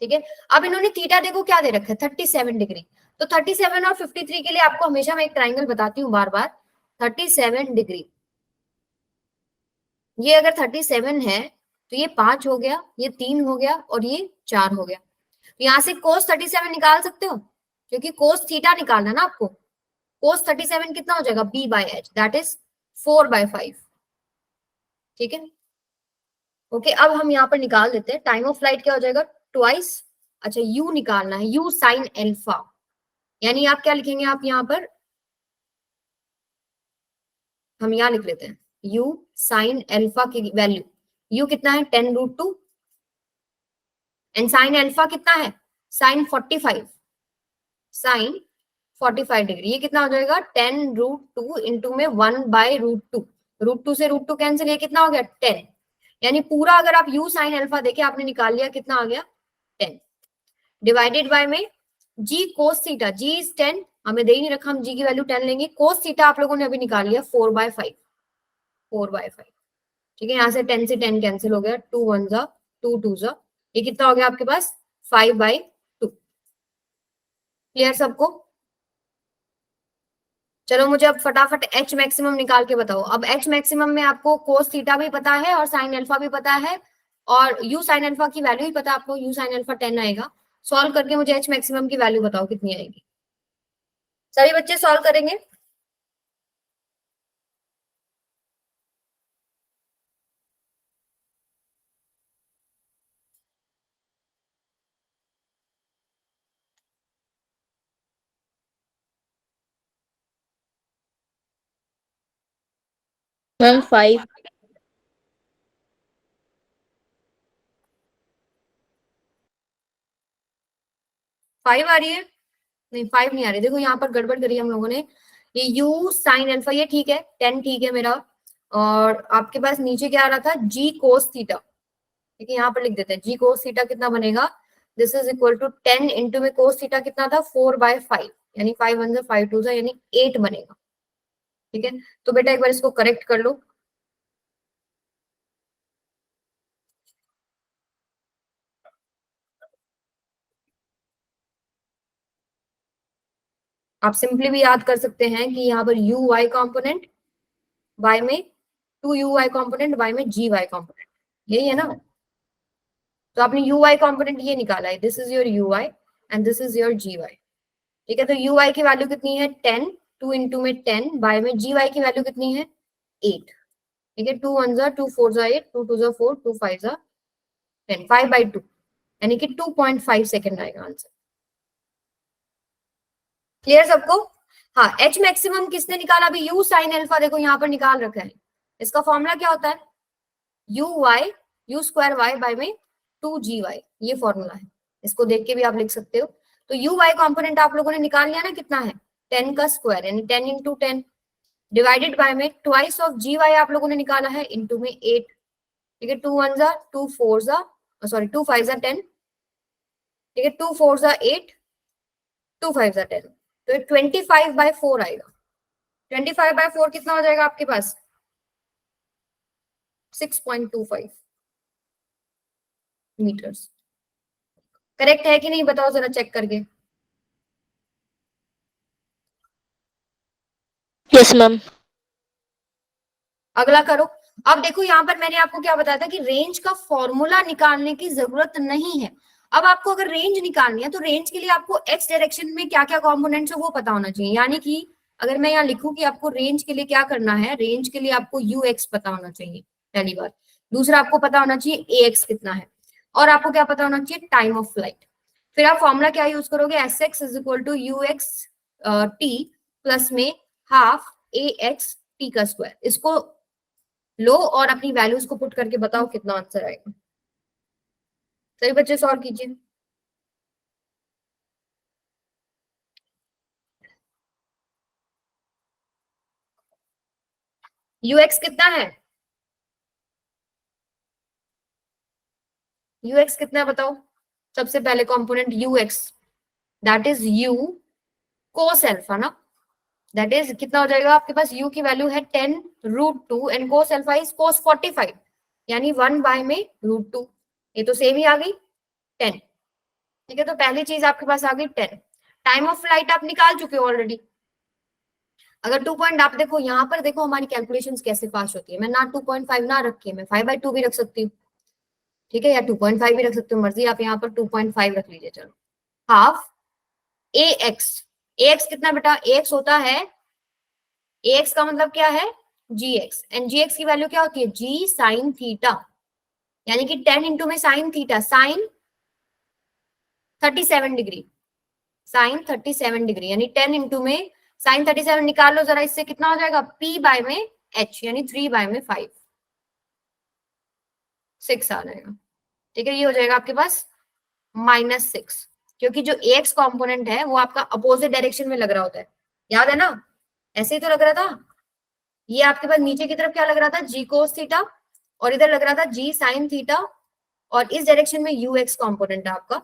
ठीक है, अब इन्होंने थीटा देखो क्या दे रखा है? 37 डिग्री। तो 37 और 53 के लिए आपको हमेशा मैं एक ट्राइंगल बताती हूँ बार बार। 37 डिग्री, ये अगर 37 है तो ये 5 हो गया, ये 3 हो गया और ये 4 हो गया। तो यहां से कोस 37 निकाल सकते हो, क्योंकि कोस थीटा निकालना ना आपको। कोस 37 कितना हो जाएगा? b by H, that is 4/5। ठीक है, ओके। अब हम यहाँ पर निकाल देते हैं, टाइम ऑफ फ्लाइट क्या हो जाएगा? ट्वाइस, अच्छा u निकालना है, u साइन एल्फा, यानी आप क्या लिखेंगे? आप यहाँ पर, हम यहाँ लिख लेते हैं u साइन एल्फा की वैल्यू, u कितना है? 10√2, एंड साइन एल्फा कितना है? साइन 45, साइन 45 डिग्री, ये कितना हो जाएगा? 10√2 इंटू में 1/√2, √2 से √2 कैंसिल, ये कितना हो गया? 10। यानी पूरा अगर आप u साइन अल्फा देखे आपने निकाल लिया, कितना आ गया? 10 डिवाइडेड बाय में g cos theta, g is 10, हमें दे ही नहीं रखा, हम g की वैल्यू 10 लेंगे। कोस थीटा आप लोगों ने अभी निकाल लिया 4/5, 4/5। ठीक है, यहाँ से 10 से 10 कैंसिल हो गया, 2 1 जा 2 2 जा, ये कितना हो गया आपके पास? 5/2। क्लियर सबको? चलो मुझे अब फटाफट एच मैक्सिमम निकाल के बताओ। अब एच मैक्सिमम में आपको कोस थीटा भी पता है और साइन अल्फा भी पता है, और यू साइन अल्फा की वैल्यू ही पता है आपको, यू साइन अल्फा 10 आएगा। सॉल्व करके मुझे एच मैक्सिमम की वैल्यू बताओ कितनी आएगी। सभी बच्चे सॉल्व करेंगे? मैम 5। 5 आ रही है? नहीं 5 नहीं आ रही, देखो यहाँ पर गड़बड़ करी हम लोगों ने। ये यू साइन अल्फा ये ठीक है, 10 ठीक है मेरा, और आपके पास नीचे क्या आ रहा था? जी कोस थीटा। ठीक है, यहाँ पर लिख देते हैं जी कोस थीटा कितना बनेगा? This is equal to 10 into में कोस थीटा कितना था? 4/5, यानी 5 1 जा 5 2 जा, यानी 8 बनेगा। ठीक है, तो बेटा एक बार इसको करेक्ट कर लो। आप सिंपली भी याद कर सकते हैं कि यहाँ पर यू वाई कॉम्पोनेंट बाय में 2u y कॉम्पोनेंट बाय में जी वाई कॉम्पोनेंट, यही है ना? तो आपने यू वाई कॉम्पोनेंट ये निकाला है, this is your u y and this is your g y. ठीक है, तो यू वाई की वैल्यू कितनी है? 10, 2 इंटू में 10 बाय में जी वाई की वैल्यू कितनी है? 8। ठीक है, 2 1 जा 2 4 जा 8, 2 2 जा 4, 2 5 जा 10, 5/2, यानी कि 2.5 सेकेंड आएगा आंसर। क्लियर सबको? हाँ, एच मैक्सिमम किसने निकाला? अभी यू साइन अल्फा देखो यहाँ पर निकाल रखा है, इसका फॉर्मूला क्या होता है? U Y, u square y by में 2g y, ये फॉर्मूला है, इसको देख के भी आप लिख सकते हो। तो यू वाई कॉम्पोनेंट आप लोगों ने निकाल लिया ना, कितना है? 10 का स्क्वायर, यानी 10 इंटू 10 डिवाइडेड बाय में ट्वाइस ऑफ जी वाई आप लोगों ने निकाला है, इंटू में 8। ठीक है, 2 1 जा 2 4 जा, सॉरी 2 5 जा 10। ठीक है, 2 4 जा 8, 2 5 जा 10, तो 25/4 आएगा। 25/4 कितना हो जाएगा आपके पास? 6.25 मीटर्स। करेक्ट है कि नहीं बताओ जरा चेक करके। Yes ma'am. अगला करो। अब देखो यहाँ पर मैंने आपको क्या बताया था कि रेंज का फॉर्मूला निकालने की जरूरत नहीं है। अब आपको अगर रेंज निकालनी है तो रेंज के लिए आपको एक्स डायरेक्शन में क्या क्या कॉम्पोनेंट्स है वो पता होना चाहिए। यानी कि अगर मैं यहाँ लिखूं कि आपको रेंज के लिए क्या करना है, रेंज के लिए आपको यू एक्स पता होना चाहिए पहली बात। दूसरा आपको पता होना चाहिए ए एक्स कितना है, और आपको क्या पता होना चाहिए, टाइम ऑफ फ्लाइट। फिर आप फॉर्मूला क्या यूज करोगे, s x is equal to u x t plus में हाफ ए एक्स टी का स्क्वायर। इसको लो और अपनी वैल्यूज को पुट करके बताओ कितना आंसर आएगा। सभी बच्चे सॉल्व कीजिए। यू एक्स कितना है, यू एक्स कितना है बताओ। सबसे पहले component you x, that is you cos alpha ना, दैट इज कितना हो जाएगा आपके पास, u की वैल्यू है 10√2 एंड कोस अल्फा इज कोस 45 यानी 1 बाय में √2। ये तो सेम ही आ गई 10। ठीक है, तो पहली चीज आपके पास आ गई 10। टाइम ऑफ फ्लाइट आप निकाल चुके हो ऑलरेडी। अगर 2 पॉइंट आप देखो यहाँ पर, देखो हमारी कैलकुलेशंस कैसे फास्ट होती है। मैं ना 2.5 ना रख के मैं 5/2 भी रख सकती हूँ, ठीक है, या 2.5 भी रख सकते हो, मर्जी आप यहाँ पर 2.5 रख लीजिए। चलो half a x, A x कितना बेटा, ए एक्स होता है, ए एक्स का मतलब क्या है, g x, and ji x की वैल्यू क्या होती है, जी साइन थीटा, यानी कि 10 इंटू में sine theta, sine 37 degree, sine 37 degree यानी 10 इंटू में साइन 37 निकाल लो जरा, इससे कितना हो जाएगा, पी बाय में एच यानी 3 बाय में 5, 6 आ जाएगा। ठीक है, ये हो जाएगा आपके पास -6, क्योंकि जो ए एक्स कॉम्पोनेंट है वो आपका अपोजिट डायरेक्शन में लग रहा होता है, याद है ना, ऐसे ही तो लग रहा था। ये आपके पास नीचे की तरफ क्या लग रहा था, जी कोस थीटा, और इधर लग रहा था जी साइन थीटा, और इस डायरेक्शन में यू एक्स कॉम्पोनेंट है आपका।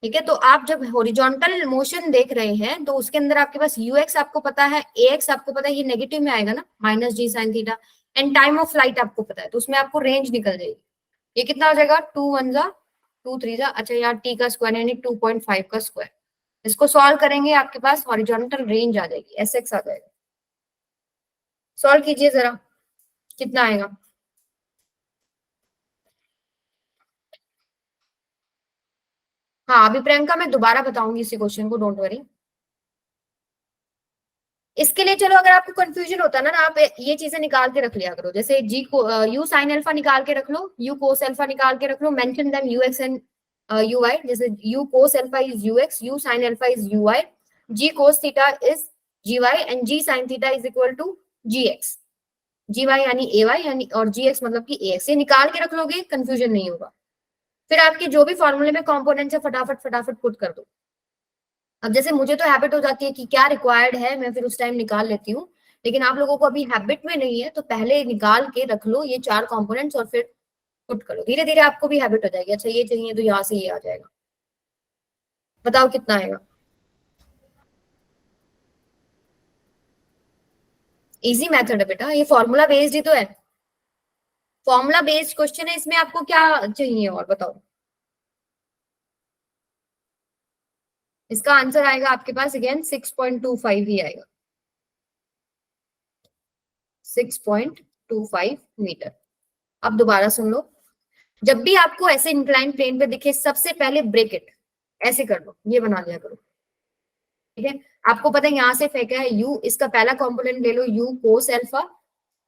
ठीक है, तो आप जब हॉरिजॉन्टल मोशन देख रहे हैं तो उसके अंदर आपके पास यू एक्स आपको पता है, ए एक्स आपको पता है, ये नेगेटिव में आएगा ना, minus g sine theta, and time of flight आपको पता है, तो उसमें आपको रेंज निकल जाएगी। ये कितना हो जाएगा, 2 1 जा 2 3 जा, अच्छा यार टी का स्क्वायर यानी 2.5 का स्क्वायर। इसको सॉल्व करेंगे आपके पास हॉरिजॉन्टल रेंज आ जाएगी, एस एक्स आ जाएगा। सॉल्व कीजिए जरा, कितना आएगा। हाँ अभी प्रियंका मैं दोबारा बताऊंगी इसी क्वेश्चन को, डोंट वरी। इसके लिए चलो अगर आपको कंफ्यूजन होता है ना, आप ये चीजें निकाल के रख लिया करो, जैसे जी को यू साइन अल्फा निकाल के रख लो, यू कोस अल्फा निकाल के रख लो, mention them u x and u y, जैसे u cos alpha is u x, u sine alpha is u y, g cos theta is g y, and g sine theta is equal to g x, g y यानी ए वाई यानी, और जी एक्स मतलब कि ए एक्स। ये निकाल के रख लोगे, कंफ्यूजन नहीं होगा। फिर आपके जो भी फॉर्मूले में कॉम्पोनेंट्स है फटाफट फटाफट पुट कर दो। अब जैसे मुझे तो हैबिट हो जाती है कि क्या रिक्वायर्ड है मैं फिर उस टाइम निकाल लेती हूँ, लेकिन आप लोगों को अभी हैबिट में नहीं है, तो पहले निकाल के रख लो ये 4 कंपोनेंट्स और फिर पुट करो, धीरे धीरे आपको भी हैबिट हो जाएगी। अच्छा ये चाहिए तो यहाँ से ये आ जाएगा। बताओ कितना आएगा। इजी मेथड है बेटा, ये फॉर्मूला बेस्ड ही तो है, फॉर्मूला बेस्ड क्वेश्चन है, इसमें आपको क्या चाहिए और बताओ। इसका आंसर आएगा आपके पास अगेन 6.25 ही आएगा, 6.25 मीटर। अब दोबारा सुन लो, जब भी आपको ऐसे इंक्लाइन प्लेन पे दिखे सबसे पहले ब्रेक इट, ऐसे कर लो, ये बना लिया करो। ठीक है, आपको पता है यहाँ से फेंका है u, इसका पहला कंपोनेंट ले लो u कोस अल्फा,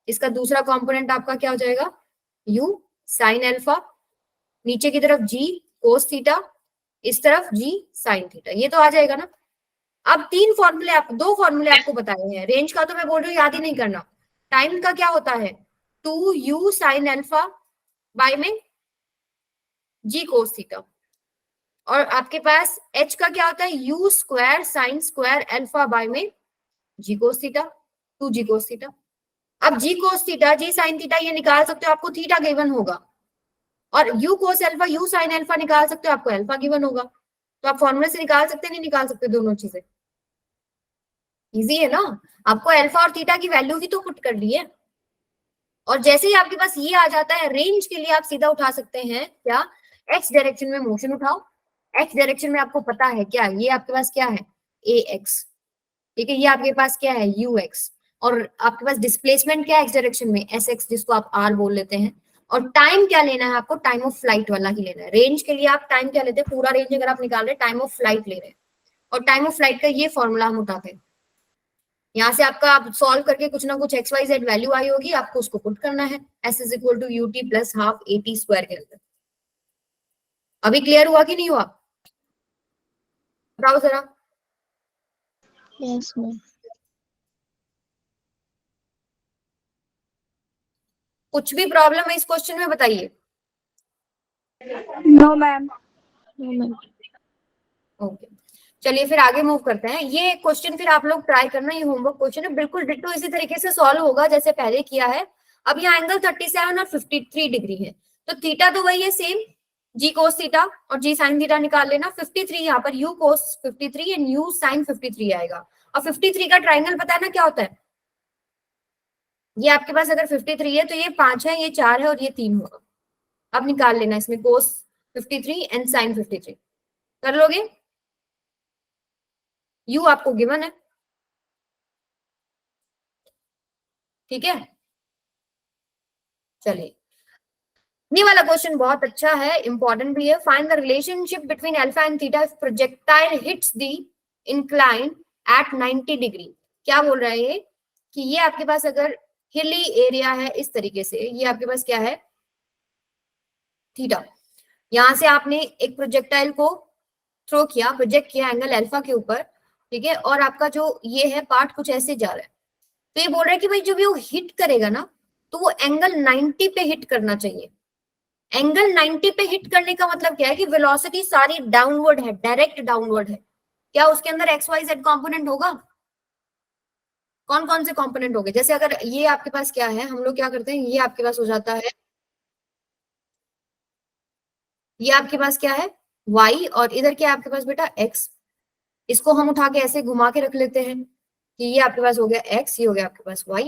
इसका दूसरा कंपोनेंट आपका क्या हो जाएगा u साइन अल्फा, नीचे की तरफ g कोस थीटा, इस तरफ g साइन थीटा, ये तो आ जाएगा ना। अब 3 फॉर्मूले, आप 2 फॉर्मूले आपको बताए हैं, रेंज का तो मैं बोल रही हूँ याद ही नहीं करना। टाइम का क्या होता है 2u साइन अल्फा बाय में g कोस थीटा, और आपके पास h का क्या होता है u square sine square alpha by में g cos theta, 2g cos theta. अब g cos theta g sine theta ये निकाल सकते हो, आपको थीटा गिवन होगा, और u cos alpha u sine alpha निकाल सकते हो, आपको अल्फा गिवन होगा। तो आप फॉर्मूले से निकाल सकते नहीं निकाल सकते, दोनों चीजें इजी है ना। आपको अल्फा और थीटा की वैल्यू भी तो पुट कर ली है, और जैसे ही आपके पास ये आ जाता है रेंज के लिए आप सीधा उठा सकते हैं क्या, एक्स डायरेक्शन में मोशन उठाओ। एक्स डायरेक्शन में आपको पता है क्या, ये आपके पास क्या है ए एक्स, ठीक है, ये आपके पास क्या है यू एक्स, और आपके पास डिस्प्लेसमेंट क्या है एक्स डायरेक्शन में, एस एक्स, जिसको आप आर बोल लेते हैं, और टाइम क्या लेना है आपको, टाइम ऑफ फ्लाइट वाला ही लेना है। रेंज के लिए आप टाइम क्या लेते हैं, पूरा रेंज अगर आप निकाल रहे हैं टाइम ऑफ फ्लाइट ले रहे हैं, और टाइम ऑफ फ्लाइट का ये फॉर्मूला हम उठाते हैं। यहाँ से आपका आप सॉल्व करके कुछ ना कुछ एक्स वाई जेड वैल्यू आई होगी, आपको उसको पुट करना है, s is equal to u t plus half a t square के अंदर। अभी क्लियर हुआ कि नहीं हुआ, बताओ जरा। Yes ma'am. कुछ भी प्रॉब्लम है इस क्वेश्चन में बताइए। No ma'am. No ma'am. Okay, चलिए फिर आगे मूव करते हैं। ये क्वेश्चन फिर आप लोग ट्राई करना, ये होमवर्क क्वेश्चन है, बिल्कुल डिट्टो इसी तरीके से सॉल्व होगा जैसे पहले किया है। अब यहाँ एंगल 37 और 53 डिग्री है, तो थीटा तो वही है सेम, जी कोस थीटा और जी साइन थीटा निकाल लेना। 53 यहाँ पर u cos 53 and u sine 53 आएगा। और 53 का ट्राइंगल पता है ना क्या होता है, ये आपके पास अगर 53 है तो ये 5 है, ये 4 है और ये 3 होगा। अब निकाल लेना इसमें कोस 53 एंड साइन 53, कर लोगे? यू आपको गिवन है, ठीक है। चलिए, ये वाला क्वेश्चन बहुत अच्छा है, इंपॉर्टेंट भी है। Find the relationship between alpha and theta if projectile hits the incline at 90 degree. क्या बोल रहा है ये कि ये आपके पास अगर हिली एरिया है इस तरीके से, ये आपके पास क्या है, थीटा, यहां से आपने एक प्रोजेक्टाइल को थ्रो किया, प्रोजेक्ट किया एंगल अल्फा के ऊपर, ठीक है, और आपका जो ये है पार्ट कुछ ऐसे जा रहा है, तो ये बोल रहा है कि भाई जब ये वो हिट करेगा ना तो वो एंगल 90 पे हिट करना चाहिए। एंगल 90 पे हिट करने का मतलब क्या है कि वेलोसिटी सारी डाउनवर्ड है, डायरेक्ट डाउनवर्ड है। क्या उसके अंदर एक्स वाई जेड कंपोनेंट होगा? कौन कौन से कंपोनेंट होंगे? जैसे अगर ये आपके पास क्या है, हम लोग क्या करते हैं, ये आपके पास हो जाता है, ये आपके पास क्या है y, और इधर क्या है आपके पास बेटा x। इसको हम उठा के ऐसे घुमा के रख लेते हैं कि ये आपके पास हो गया x, ये हो गया आपके पास y।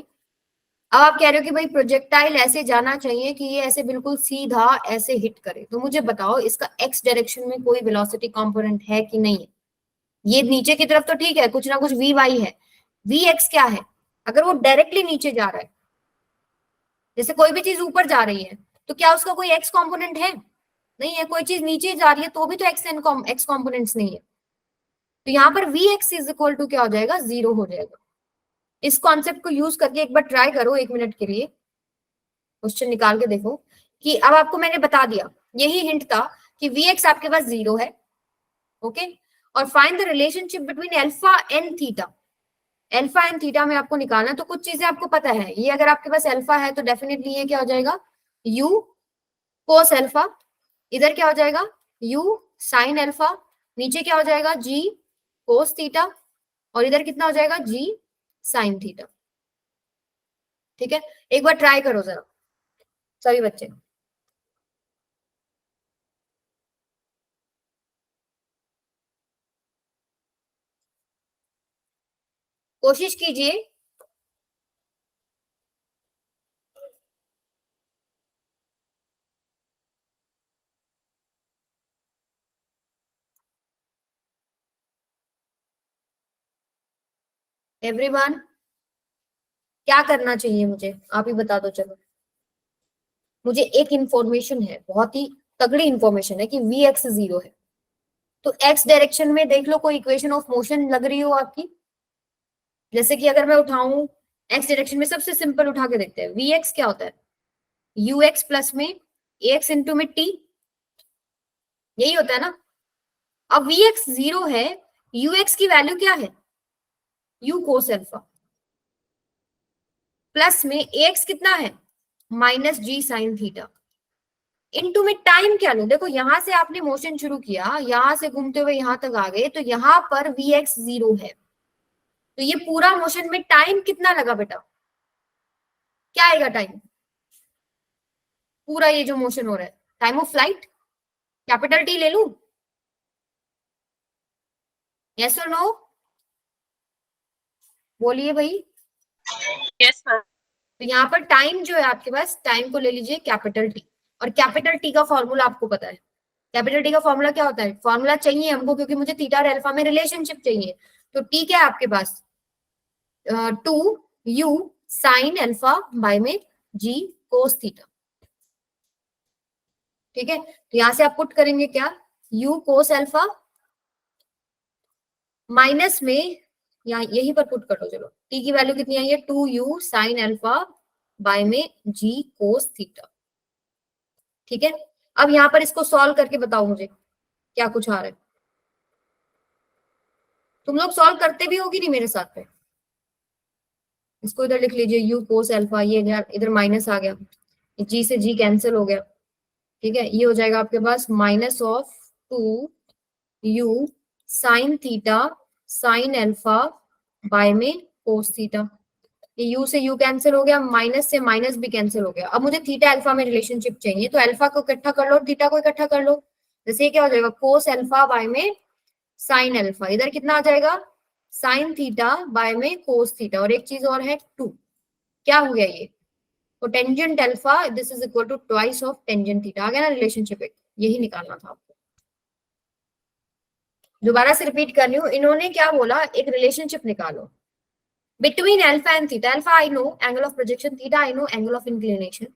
अब आप कह रहे हो कि भाई प्रोजेक्टाइल ऐसे जाना चाहिए कि ये ऐसे बिल्कुल सीधा ऐसे हिट करे, तो मुझे बताओ इसका x डायरेक्शन में कोई वेलोसिटी कंपोनेंट है कि नहीं है? ये नीचे की तरफ तो ठीक है, कुछ ना कुछ वी वाई है, वी एक्स क्या है? अगर वो डायरेक्टली नीचे जा रहा है, जैसे कोई भी चीज ऊपर जा रही है, तो क्या उसका कोई एक्स कंपोनेंट है? नहीं है। कोई चीज नीचे जा रही है तो भी तो एक्स कंपोनेंट्स नहीं है, तो यहाँ पर v x is equal to क्या हो जाएगा, 0 हो जाएगा। इस कॉन्सेप्ट को यूज करके एक बार ट्राई करो 1 मिनट के लिए, क्वेश्चन निकाल के देखो कि अब आपको मैंने बता दिया, यही हिंट था कि वी एक्स आपके पास 0 है, ओके। और find the relationship between alpha and theta. Alpha and theta में आपको निकालना, तो कुछ चीजें आपको पता है, ये अगर आपके पास अल्फा है तो डेफिनेटली ये क्या हो जाएगा, यू कोस अल्फा, इधर क्या हो जाएगा यू साइन अल्फा, नीचे क्या हो जाएगा जी कोस थीटा, और इधर कितना हो जाएगा जी साइन थीटा, ठीक है। एक बार ट्राई करो जरा सभी बच्चे, कोशिश कीजिए। एवरीवन, क्या करना चाहिए मुझे, आप ही बता दो। चलो, मुझे एक इंफॉर्मेशन है, बहुत ही तगड़ी इंफॉर्मेशन है कि वी एक्स 0 है, तो एक्स डायरेक्शन में देख लो कोई इक्वेशन ऑफ मोशन लग रही हो आपकी। जैसे कि अगर मैं उठाऊं एक्स डायरेक्शन में, सबसे सिंपल उठा के देखते हैं, वी एक्स क्या होता है, यू एक्स प्लस में ए एक्स इंटू में टी, यही होता है ना। अब वी एक्स 0 है, यू एक्स की वैल्यू क्या है, यू कोस अल्फा, प्लस में ए एक्स कितना है, minus g sine theta, into में टाइम क्या लूं, देखो यहां से आपने मोशन शुरू किया, यहां से घूमते हुए यहां तक आ गए, तो यहां पर वी एक्स 0 है, तो ये पूरा मोशन में टाइम कितना लगा बेटा, क्या आएगा टाइम, पूरा ये जो मोशन हो रहा है, time of flight, capital T ले लूं, यस और नो, बोलिए भाई। Yes sir. तो यहाँ पर टाइम जो है आपके पास, टाइम को ले लीजिए कैपिटल टी, और कैपिटल टी का फॉर्मूला आपको पता है, कैपिटल टी का फॉर्मूला क्या होता है, फॉर्मूला चाहिए हमको क्योंकि मुझे थीटा और अल्फा में रिलेशनशिप चाहिए, तो टी क्या है आपके पास 2 u साइन अल्फा बाय में g कोस थीटा। ठीक है, तो यहां से आप पुट करेंगे क्या, u कोस अल्फा माइनस में, यहाँ यहीं पर पुट कर दो, चलो t की वैल्यू कितनी आई है 2u साइन अल्फा बाय में g कोस थीटा। ठीक है, अब यहाँ पर इसको सॉल्व करके बताओ मुझे क्या कुछ आ रहा है। तुम लोग सॉल्व करते भी होगी नहीं मेरे साथ में। इसको इधर लिख लीजिए u कोस अल्फा, ये इधर माइनस आ गया, g से g कैंसिल हो गया। ठीक है, ये हो जाएगा आपके पास minus of 2u sine theta sine alpha by में कोस थीटा। ये u से u कैंसिल हो गया, माइनस से माइनस भी कैंसिल हो गया। अब मुझे थीटा अल्फा में रिलेशनशिप चाहिए, तो अल्फा को इकट्ठा कर लो, थीटा को इकट्ठा कर लो। जैसे क्या हो जाएगा, कोस अल्फा बाय में साइन अल्फा, इधर कितना आ जाएगा साइन थीटा बाय में कोस थीटा, और एक चीज और है 2, क्या हो गया ये, तो tangent alpha this is equal to twice of tangent theta. आ गया ना रिलेशनशिप, एक यही निकालना था आपको। दोबारा से रिपीट कर रही हूँ, इन्होंने क्या बोला, एक रिलेशनशिप निकालो between alpha and theta. Alpha I know angle of projection, theta I know angle of inclination.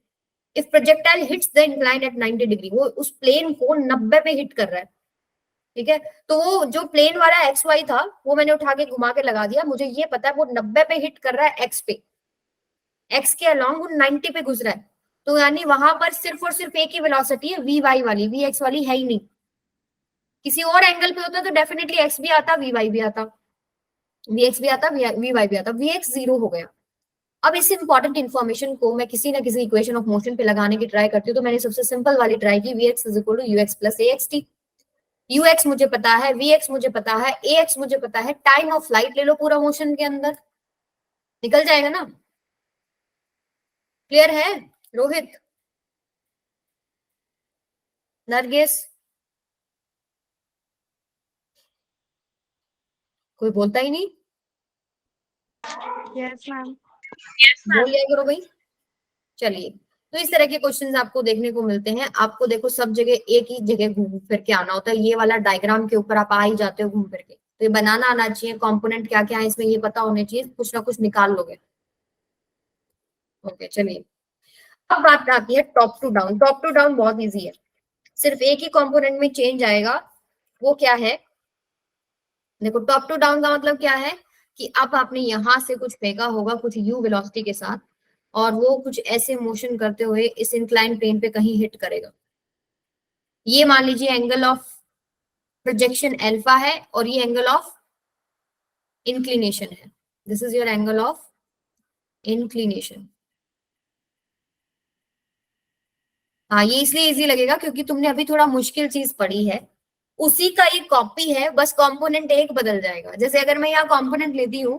If projectile hits the incline at 90 degree, वो उस प्लेन को 90 पे हिट कर रहा है। ठीक है, तो वो जो प्लेन वाला एक्स वाई था वो मैंने उठा के घुमा के लगा दिया, मुझे ये पता है वो 90 पे हिट कर रहा है एक्स पे, एक्स के अलोंग वो 90 पे गुजरा है। तो यानी वहां पर सिर्फ और सिर्फ एक ही वेलोसिटी है, वी वाई वाली, वी एक्स वाली है ही नहीं। किसी और एंगल पे होता तो डेफिनेटली एक्स भी आता, वी वाई भी आता, वी एक्स भी आता, वी वाई भी आता, वी एक्स 0 हो गया। अब इस इंपॉर्टेंट इन्फॉर्मेशन को मैं किसी ना किसी इक्वेशन ऑफ मोशन पे लगाने की ट्राई करती हूँ, तो मैंने सबसे सिंपल वाली ट्राई की, v x is equal to u x plus a x t. U x मुझे पता है, वी एक्स मुझे पता है, ए एक्स मुझे पता है, टाइम ऑफ फ्लाइट ले लो पूरा मोशन के अंदर, निकल जाएगा ना। क्लियर है रोहित, नरगिस, कोई बोलता ही नहीं। Yes ma'am. बोल लिया करो भाई। चलिए, तो इस तरह के क्वेश्चंस आपको देखने को मिलते हैं। आपको देखो सब जगह एक ही जगह घूम फिर के आना होता है, ये वाला डायग्राम के ऊपर आप आ ही जाते हो घूम फिर के, तो ये बनाना आना चाहिए, कंपोनेंट क्या क्या है इसमें ये पता होने चाहिए, कुछ ना कुछ निकाल लोगे। ओके चलिए, अब बात आती है top to down. Top to down बहुत इजी है, सिर्फ एक ही कंपोनेंट में चेंज आएगा, वो क्या है, देखो टॉप टू डाउन का मतलब क्या है कि अब आपने यहां से कुछ फेंका होगा कुछ यू वेलोसिटी के साथ, और वो कुछ ऐसे मोशन करते हुए इस इंक्लाइन प्लेन पे कहीं हिट करेगा। ये मान लीजिए एंगल ऑफ प्रोजेक्शन अल्फा है और ये एंगल ऑफ इंक्लिनेशन है, this is your angle of inclination. हाँ, ये इसलिए इजी लगेगा क्योंकि तुमने अभी थोड़ा मुश्किल चीज पढ़ी है, उसी का ये कॉपी है, बस कंपोनेंट एक बदल जाएगा। जैसे अगर मैं यहाँ कंपोनेंट लेती हूँ,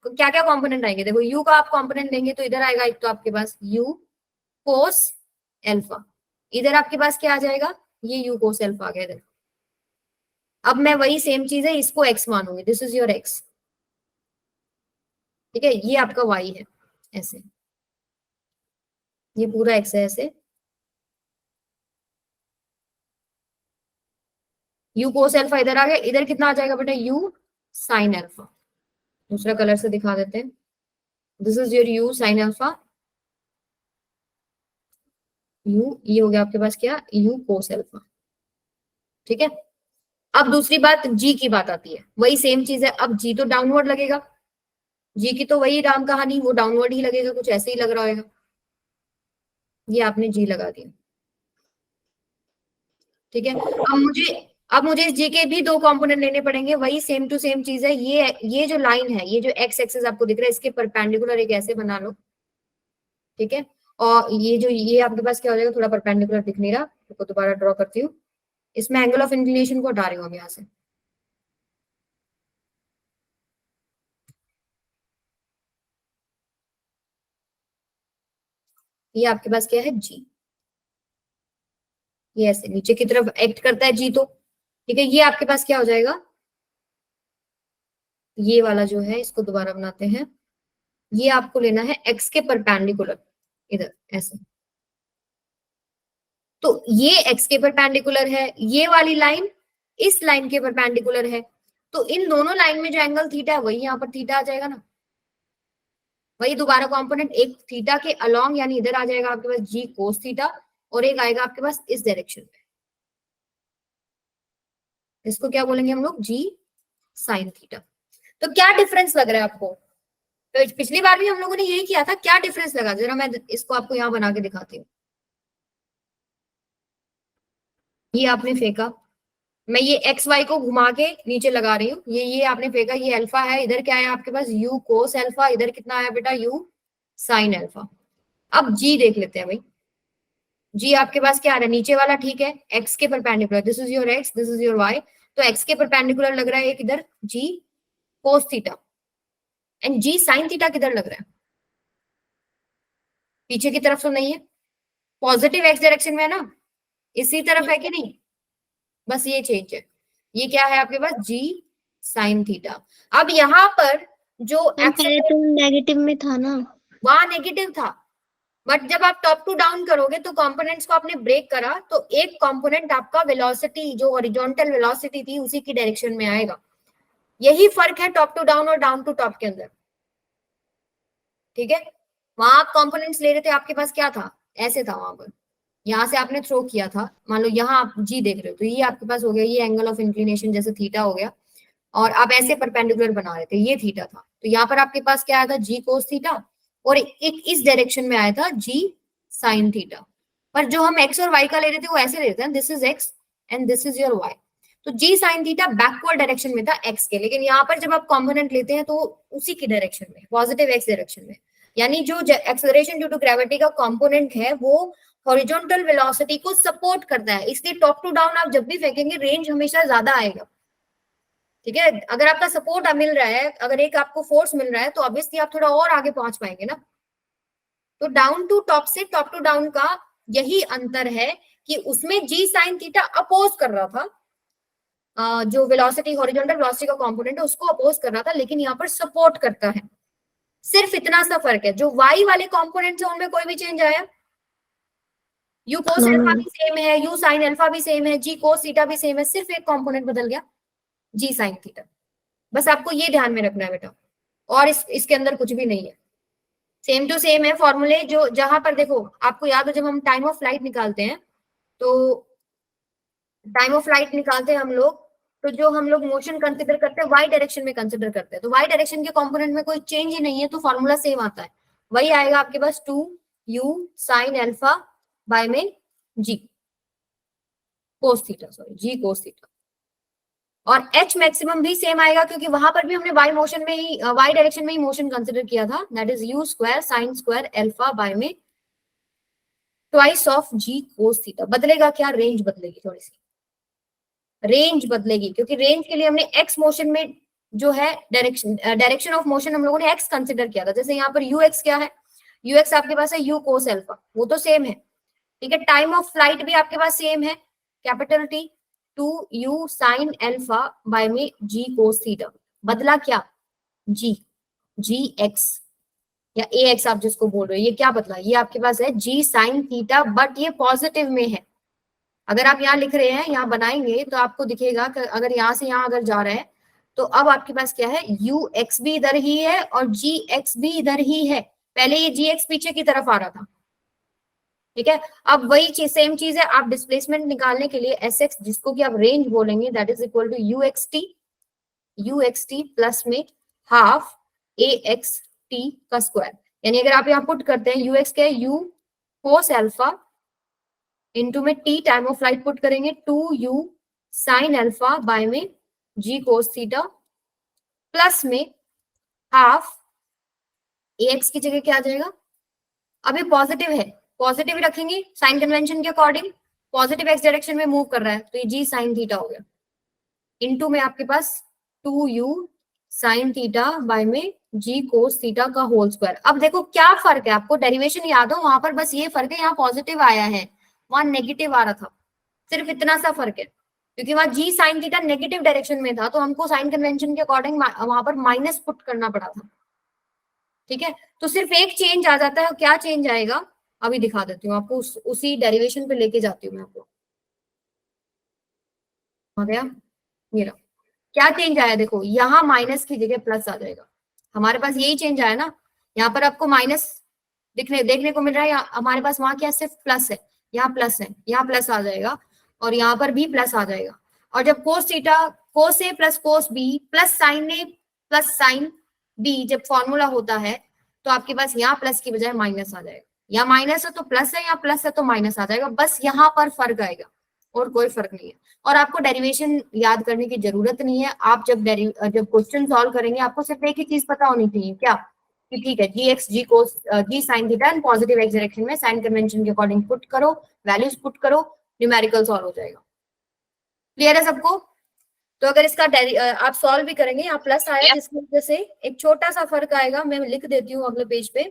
तो क्या क्या कंपोनेंट आएंगे, देखो u का आप कंपोनेंट लेंगे तो इधर आएगा एक तो आपके पास u कोस अल्फा, इधर आपके पास क्या आ जाएगा, ये u कोस अल्फा आ गया इधर। अब मैं वही सेम चीज है, इसको x मानूंगी, दिस इज योर x। ठीक है, ये आपका y है ऐसे, ये पूरा x है ऐसे, u कोस अल्फा इधर आ गया, इधर कितना आ जाएगा बेटा u साइन अल्फा। दूसरा कलर से दिखा देते हैं, this is your u sine alpha, u, ये हो गया आपके पास क्या, u कोस अल्फा। ठीक है, अब दूसरी बात जी की बात आती है, वही सेम चीज है, अब जी तो डाउनवर्ड लगेगा, जी की तो वही राम कहानी, वो डाउनवर्ड ही लगेगा, कुछ ऐसे ही लग रहा होगा, ये आपने जी लगा दिया। ठीक है, अब मुझे इस जी के भी दो कंपोनेंट लेने पड़ेंगे, वही सेम टू सेम चीज है, ये जो लाइन है, ये जो एक्स एक्सिस आपको दिख रहा है, इसके परपेंडिकुलर एक ऐसे बना लो। ठीक है, और ये आपके पास क्या हो जाएगा, थोड़ा परपेंडिकुलर दिख नहीं रहा, तो दोबारा ड्रॉ करती हूँ, इसमें एंगल ऑफ इंक्लिनेशन को हटा रही हूँ अब यहाँ से। ये आपके पास क्या है जी, ये ऐसे नीचे की तरफ एक्ट करता है जी, तो ठीक है, ये आपके पास क्या हो जाएगा, ये वाला जो है इसको दोबारा बनाते हैं, ये आपको लेना है एक्स के परपेंडिकुलर इधर ऐसे, तो ये एक्स के परपेंडिकुलर है, ये वाली लाइन इस लाइन के परपेंडिकुलर है, तो इन दोनों लाइन में जो एंगल थीटा है वही यहाँ पर थीटा आ जाएगा ना। वही दोबारा कंपोनेंट, एक थीटा के अलोंग यानी इधर आ जाएगा आपके पास जी कोस थीटा, और एक आएगा आपके पास इस डायरेक्शन में, इसको क्या बोलेंगे हम लोग, जी साइन थीटा। तो क्या डिफरेंस लग रहा है आपको? तो पिछली बार भी हम लोगों ने यही किया था, क्या डिफरेंस लगा, जरा मैं इसको आपको यहाँ बना के दिखाती हूँ। ये आपने फेंका, मैं ये एक्स वाई को घुमा के नीचे लगा रही हूँ, ये आपने फेंका, ये अल्फा है, इधर क्या है आपके पास यू कोस अल्फा, इधर कितना आया बेटा यू साइन अल्फा। अब जी देख लेते हैं भाई, जी आपके पास क्या आ रहा है, नीचे वाला ठीक है, एक्स के perpendicular, this is your x, this is your y, तो एक्स के परपेंडिकुलर लग रहा है एक इधर g cos theta, and g sine theta किधर लग रहा है, पीछे की तरफ तो नहीं है, पॉजिटिव एक्स डायरेक्शन में है ना, इसी तरफ है कि नहीं, बस ये चेंज है, ये क्या है आपके पास जी साइन थीटा। अब यहाँ पर जो मैम पहले तो नेगेटिव में था ना। वहां नेगेटिव था, बट जब आप टॉप टू डाउन करोगे तो कंपोनेंट्स को आपने ब्रेक करा, तो एक कंपोनेंट आपका वेलोसिटी जो हॉरिजॉन्टल वेलोसिटी थी उसी की डायरेक्शन में आएगा। यही फर्क है टॉप टू डाउन और डाउन टू टॉप के अंदर, ठीक है। वहां आप कंपोनेंट्स ले रहे थे, आपके पास क्या था, ऐसे था वहां पर, यहाँ से आपने थ्रो किया था, मान लो यहाँ आप जी देख रहे हो, तो ये आपके पास हो गया, ये एंगल ऑफ इंक्लिनेशन जैसे थीटा हो गया, और आप ऐसे परपेंडिकुलर बना रहे थे, ये थीटा था, तो यहाँ पर आपके पास क्या आया था जी कोस थीटा, और एक इस डायरेक्शन में आया था जी साइन थीटा। पर जो हम एक्स और वाई का ले रहे थे वो ऐसे ले रहे थे, this is x and this is your y, तो g sine theta backward direction में था एक्स के, लेकिन यहाँ पर जब आप कॉम्पोनेंट लेते हैं तो उसी की डायरेक्शन में, पॉजिटिव एक्स डायरेक्शन में, यानी जो एक्सेलरेशन ड्यू टू ग्रेविटी का कॉम्पोनेंट है वो हॉरिजॉन्टल वेलोसिटी को सपोर्ट करता है, इसलिए टॉप टू डाउन आप जब भी फेंकेंगे रेंज हमेशा ज्यादा आएगा, ठीक है। अगर आपका सपोर्ट मिल रहा है, अगर एक आपको फोर्स मिल रहा है, तो ऑब्वियसली आप थोड़ा और आगे पहुंच पाएंगे ना। तो डाउन टू टॉप से टॉप टू डाउन का यही अंतर है कि उसमें जी साइन थीटा अपोज कर रहा था, जो वेलोसिटी हॉरिजॉन्टल वेलोसिटी का कंपोनेंट है उसको अपोज कर रहा था, लेकिन यहाँ पर सपोर्ट करता है, सिर्फ इतना सा फर्क है। जो वाई वाले कंपोनेंट्स है उनमें कोई भी चेंज आया, यू कोस अल्फा भी सेम है, यू साइन अल्फा भी सेम है, जी कोस थीटा भी सेम है, सिर्फ एक कंपोनेंट बदल गया, जी साइन थीटा। बस आपको ये ध्यान में रखना है बेटा, और इसके अंदर कुछ भी नहीं है, सेम टू सेम है फॉर्मूले। जो जहां पर देखो आपको याद हो, जब हम टाइम ऑफ फ्लाइट निकालते हैं, तो टाइम ऑफ फ्लाइट निकालते हैं हम लोग, तो जो हम लोग मोशन कंसिडर करते हैं वाई डायरेक्शन में कंसिडर करते हैं, तो वाई डायरेक्शन के कंपोनेंट में कोई चेंज ही नहीं है, तो फॉर्मूला सेम आता है, वही आएगा आपके पास 2u साइन अल्फा बाय में जी कोस थीटा, सॉरी जी कोस थीटा, और एच मैक्सिमम भी सेम आएगा, क्योंकि वहां पर भी हमने वाई मोशन में ही, वाई डायरेक्शन में ही मोशन कंसिडर किया था, that is u square sine square alpha by में twice of ji cos theta. बदलेगा क्या, रेंज बदलेगी, थोड़ी सी रेंज बदलेगी, क्योंकि रेंज के लिए हमने एक्स मोशन में जो है डायरेक्शन ऑफ मोशन हम लोगों ने एक्स कंसिडर किया था, जैसे यहाँ पर यू एक्स क्या है, यू एक्स आपके पास है यू कोस अल्फा, वो तो सेम है, ठीक है। टाइम ऑफ फ्लाइट भी आपके पास सेम है, capital T 2u sine alpha by में जी कोस थीटा। बदला क्या, जी जी एक्स या ए एक्स आप जिसको बोल रहे हो, ये क्या बदला, ये आपके पास है जी साइन थीटा, बट ये पॉजिटिव में है। अगर आप यहाँ लिख रहे हैं, यहाँ बनाएंगे तो आपको दिखेगा कि अगर यहाँ से यहाँ अगर जा रहे हैं, तो अब आपके पास क्या है, यू एक्स भी इधर ही है और जी एक्स भी इधर ही है, पहले ये जी एक्स पीछे की तरफ आ रहा था, ठीक है। अब वही चीज, सेम चीज है, आप डिस्प्लेसमेंट निकालने के लिए एस एक्स, जिसको कि आप रेंज बोलेंगे, that is equal to u x t plus में हाफ ए एक्स टी का स्क्वायर, यानी अगर आप यहाँ पुट करते हैं, यू एक्स क्या है, यू कोस अल्फा इनटू में T time of flight put करेंगे 2u साइन अल्फा बाय में जी कोस थीटा प्लस में हाफ ax की जगह क्या आ जाएगा, अब ये पॉजिटिव है, पॉजिटिव ही रखेंगे साइन कन्वेंशन के अकॉर्डिंग, पॉजिटिव एक्स डायरेक्शन में मूव कर रहा है, तो ये जी साइन थीटा हो गया, इनटू में आपके पास 2u साइन थीटा बाय में जी कोस थीटा का होल स्क्वायर। अब देखो क्या फर्क है, आपको डेरिवेशन याद हो, वहां पर बस ये फर्क है, यहाँ पॉजिटिव आया है, वहां नेगेटिव आ रहा था, सिर्फ इतना सा फर्क है, क्योंकि वहां जी साइन थीटा नेगेटिव डायरेक्शन में था, तो हमको साइन कन्वेंशन के अकॉर्डिंग वहां पर माइनस पुट करना पड़ा था, ठीक है। तो सिर्फ एक चेंज आ जाता है, क्या चेंज आएगा अभी दिखा देती हूँ आपको, उसी डेरिवेशन पे लेके जाती हूँ मैं आपको, आ गया ये रहा। क्या चेंज आया, देखो यहाँ माइनस की जगह प्लस आ जाएगा, हमारे पास यही चेंज आया ना, यहाँ पर आपको माइनस देखने को मिल रहा है, हमारे पास वहां क्या सिर्फ प्लस है, यहाँ प्लस है, यहाँ प्लस आ जाएगा और यहाँ पर भी प्लस आ जाएगा। और जब cos theta cos a plus cos b plus sine a plus sine b जब फॉर्मूला होता है तो आपके पास यहाँ प्लस की बजाय माइनस आ जाएगा। यहाँ माइनस है तो प्लस है, यहाँ प्लस है तो माइनस आ जाएगा, बस यहाँ पर फर्क आएगा और कोई फर्क नहीं है। और आपको डेरिवेशन याद करने की जरूरत नहीं है। आप जब क्वेश्चन सॉल्व करेंगे आपको सिर्फ एक ही चीज पता होनी चाहिए, क्या कि ठीक है g x g cos g sine theta and positive x direction में साइन कन्वेंशन के अकॉर्डिंग पुट करो, वैल्यूज पुट करो, न्यूमेरिकल सॉल्व हो जाएगा। क्लियर है सबको? तो अगर इसका आप सॉल्व भी करेंगे, यहाँ प्लस आया जिसकी वजह से एक छोटा सा फर्क आएगा, मैं लिख देती हूँ अगले पेज पे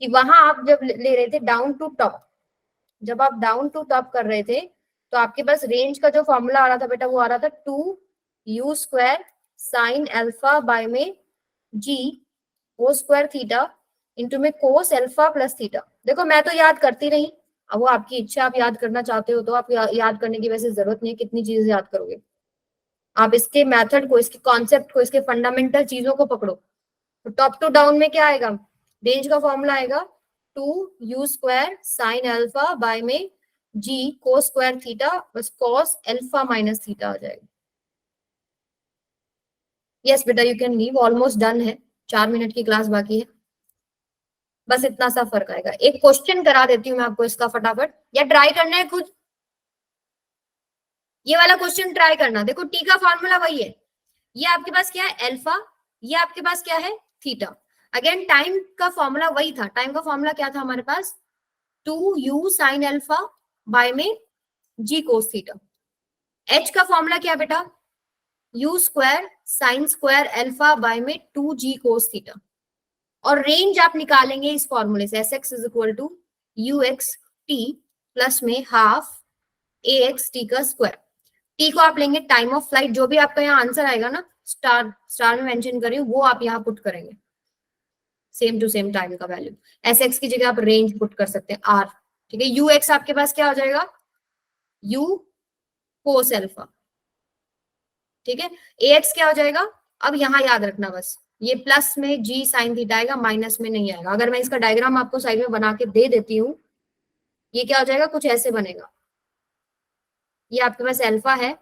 कि वहां आप जब ले रहे थे डाउन टू टॉप, जब आप डाउन टू टॉप कर रहे थे तो आपके पास रेंज का जो फॉर्मूला आ रहा था बेटा वो आ रहा था 2u square sine alpha by में जी वो स्क्वायर थीटा इंटू में कोस अल्फा प्लस थीटा। देखो मैं तो याद करती रही, अब वो आपकी इच्छा, आप याद करना चाहते हो तो आप याद करने की वैसे जरूरत नहीं है, कितनी चीजें याद करोगे आप। इसके मेथड को, इसके कॉन्सेप्ट को, इसके फंडामेंटल चीजों को पकड़ो। तो टॉप टू डाउन में क्या आएगा, रेंज का फॉर्मूला आएगा 2u square sine alpha by में जी कोस स्क्वायर थीटा बस कॉस अल्फा माइनस थीटा आ जाएगा। यस बेटा you can leave, almost done है, 4 मिनट की क्लास बाकी है, बस इतना सा फर्क आएगा। एक क्वेश्चन करा देती हूँ मैं आपको इसका फटाफट, या ट्राई करना है खुद, ये वाला क्वेश्चन ट्राई करना। देखो टी का फॉर्मूला वही है, ये आपके पास क्या है अल्फा, ये आपके पास क्या है थीटा। अगेन टाइम का फॉर्मूला वही था, टाइम का फॉर्मूला क्या था हमारे पास 2u साइन अल्फा बाय में जी कोस थीटा। एच का फॉर्मूला क्या बेटा u square sine square alpha by में 2g कोस थीटा। और रेंज आप निकालेंगे इस फॉर्मूले से, sx is equal to ux t plus में हाफ ax t का स्क्वायर। टी को आप लेंगे टाइम ऑफ फ्लाइट, जो भी आपका यहाँ आंसर आएगा ना स्टार में मेंशन करिए वो आप यहाँ पुट करेंगे, सेम टू सेम टाइम का वैल्यू। एस एक्स की जगह आप रेंज पुट कर सकते हैं आर, ठीक है। यू एक्स आपके पास क्या हो जाएगा यू कोस अल्फा, ठीक है। ए एक्स क्या हो जाएगा, अब यहाँ याद रखना बस ये प्लस में जी साइन थीटा आएगा, माइनस में नहीं आएगा। अगर मैं इसका डायग्राम आपको साइड में बना के दे देती हूँ, ये क्या हो जाएगा कुछ ऐसे बनेगा। ये आपके पास अल्फा है,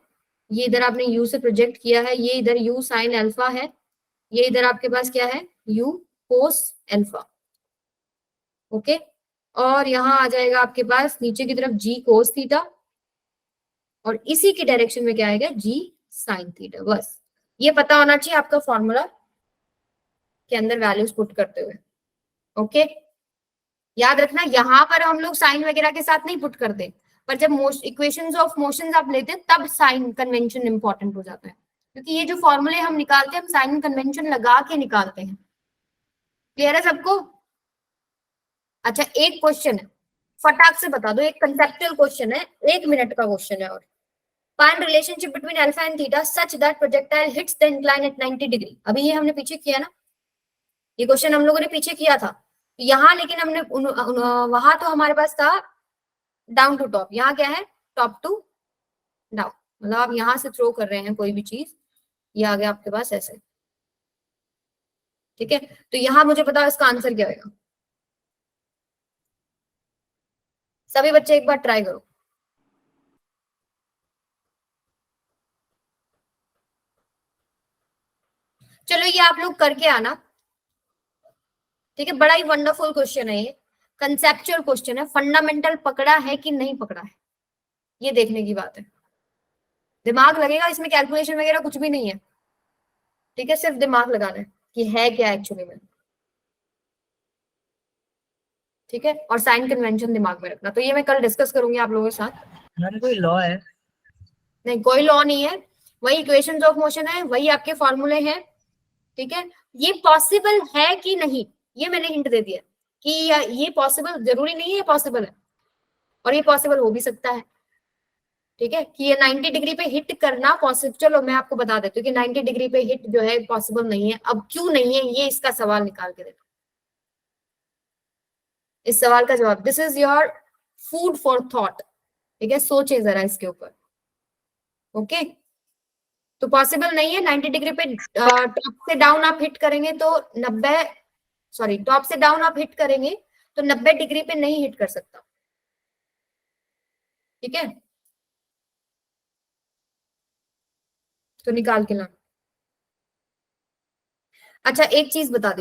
ये इधर आपने u से प्रोजेक्ट किया है, ये इधर u साइन अल्फा है, ये इधर आपके पास क्या है u कोस अल्फा, ओके। और यहाँ आ जाएगा आपके पास नीचे की तरफ g कोस थीटा और इसी की डायरेक्शन में क्या आएगा g साइन थीटा। बस ये पता होना चाहिए आपका फॉर्मूला के अंदर वैल्यूज पुट करते हुए, ओके। याद रखना यहाँ पर हम लोग साइन वगैरह के साथ नहीं पुट करते, पर जब इक्वेशंस ऑफ मोशंस आप लेते हैं तब साइन कन्वेंशन इंपॉर्टेंट हो जाता है, क्योंकि ये जो फॉर्मूले हम निकालते हैं हम साइन कन्वेंशन लगा के निकालते हैं। क्लियर है सबको? अच्छा एक क्वेश्चन है, फटाक से बता दो, एक कंसेप्चुअल क्वेश्चन है, 1 मिनट का क्वेश्चन है। और find relationship between alpha and theta such that projectile hits the incline at 90 degree. अभी ये हमने पीछे किया ना, ये क्वेश्चन हम लोगों ने पीछे किया था यहाँ, लेकिन हमने वहां तो हमारे पास था डाउन टू टॉप, यहाँ क्या है टॉप टू डाउन, मतलब आप यहां से थ्रो कर रहे हैं कोई भी चीज, ये आ गया आपके पास ऐसे, ठीक है। तो यहाँ मुझे बताओ इसका आंसर क्या होगा, सभी बच्चे एक बार ट्राई करो। चलो ये आप लोग करके आना, ठीक है। बड़ा ही वंडरफुल क्वेश्चन है ये, कंसेप्चुअल क्वेश्चन है, फंडामेंटल पकड़ा है कि नहीं पकड़ा है ये देखने की बात है। दिमाग लगेगा इसमें, कैलकुलेशन वगैरह कुछ भी नहीं है, ठीक है, सिर्फ दिमाग लगाना है कि है क्या एक्चुअली में, ठीक है। और साइन कन्वेंशन दिमाग में रखना, तो ये मैं कल डिस्कस करूंगी आप लोगों के साथ। मैम कोई लॉ है? नहीं कोई लॉ नहीं है, वही इक्वेशंस ऑफ मोशन है, वही आपके फॉर्मूले हैं, ठीक है। ये पॉसिबल है कि नहीं ये मैंने हिंट दे दिया कि ये पॉसिबल जरूरी नहीं है, ये पॉसिबल है और ये पॉसिबल हो भी सकता है, ठीक है। कि ये 90 डिग्री पे हिट करना पॉसिबल, चलो मैं आपको बता देती हूँ कि 90 डिग्री पे हिट जो है पॉसिबल नहीं है। अब क्यों नहीं है ये इसका सवाल निकाल के देखो, इस सवाल का जवाब, this is your food for thought, ठीक है, सोचे जरा इसके ऊपर, ओके। तो पॉसिबल नहीं है 90 डिग्री पे टॉप से डाउन आप हिट करेंगे तो 90 सॉरी टॉप से डाउन आप हिट करेंगे तो 90 डिग्री पे नहीं हिट कर सकता, ठीक है। तो निकाल के ला। अच्छा एक चीज बता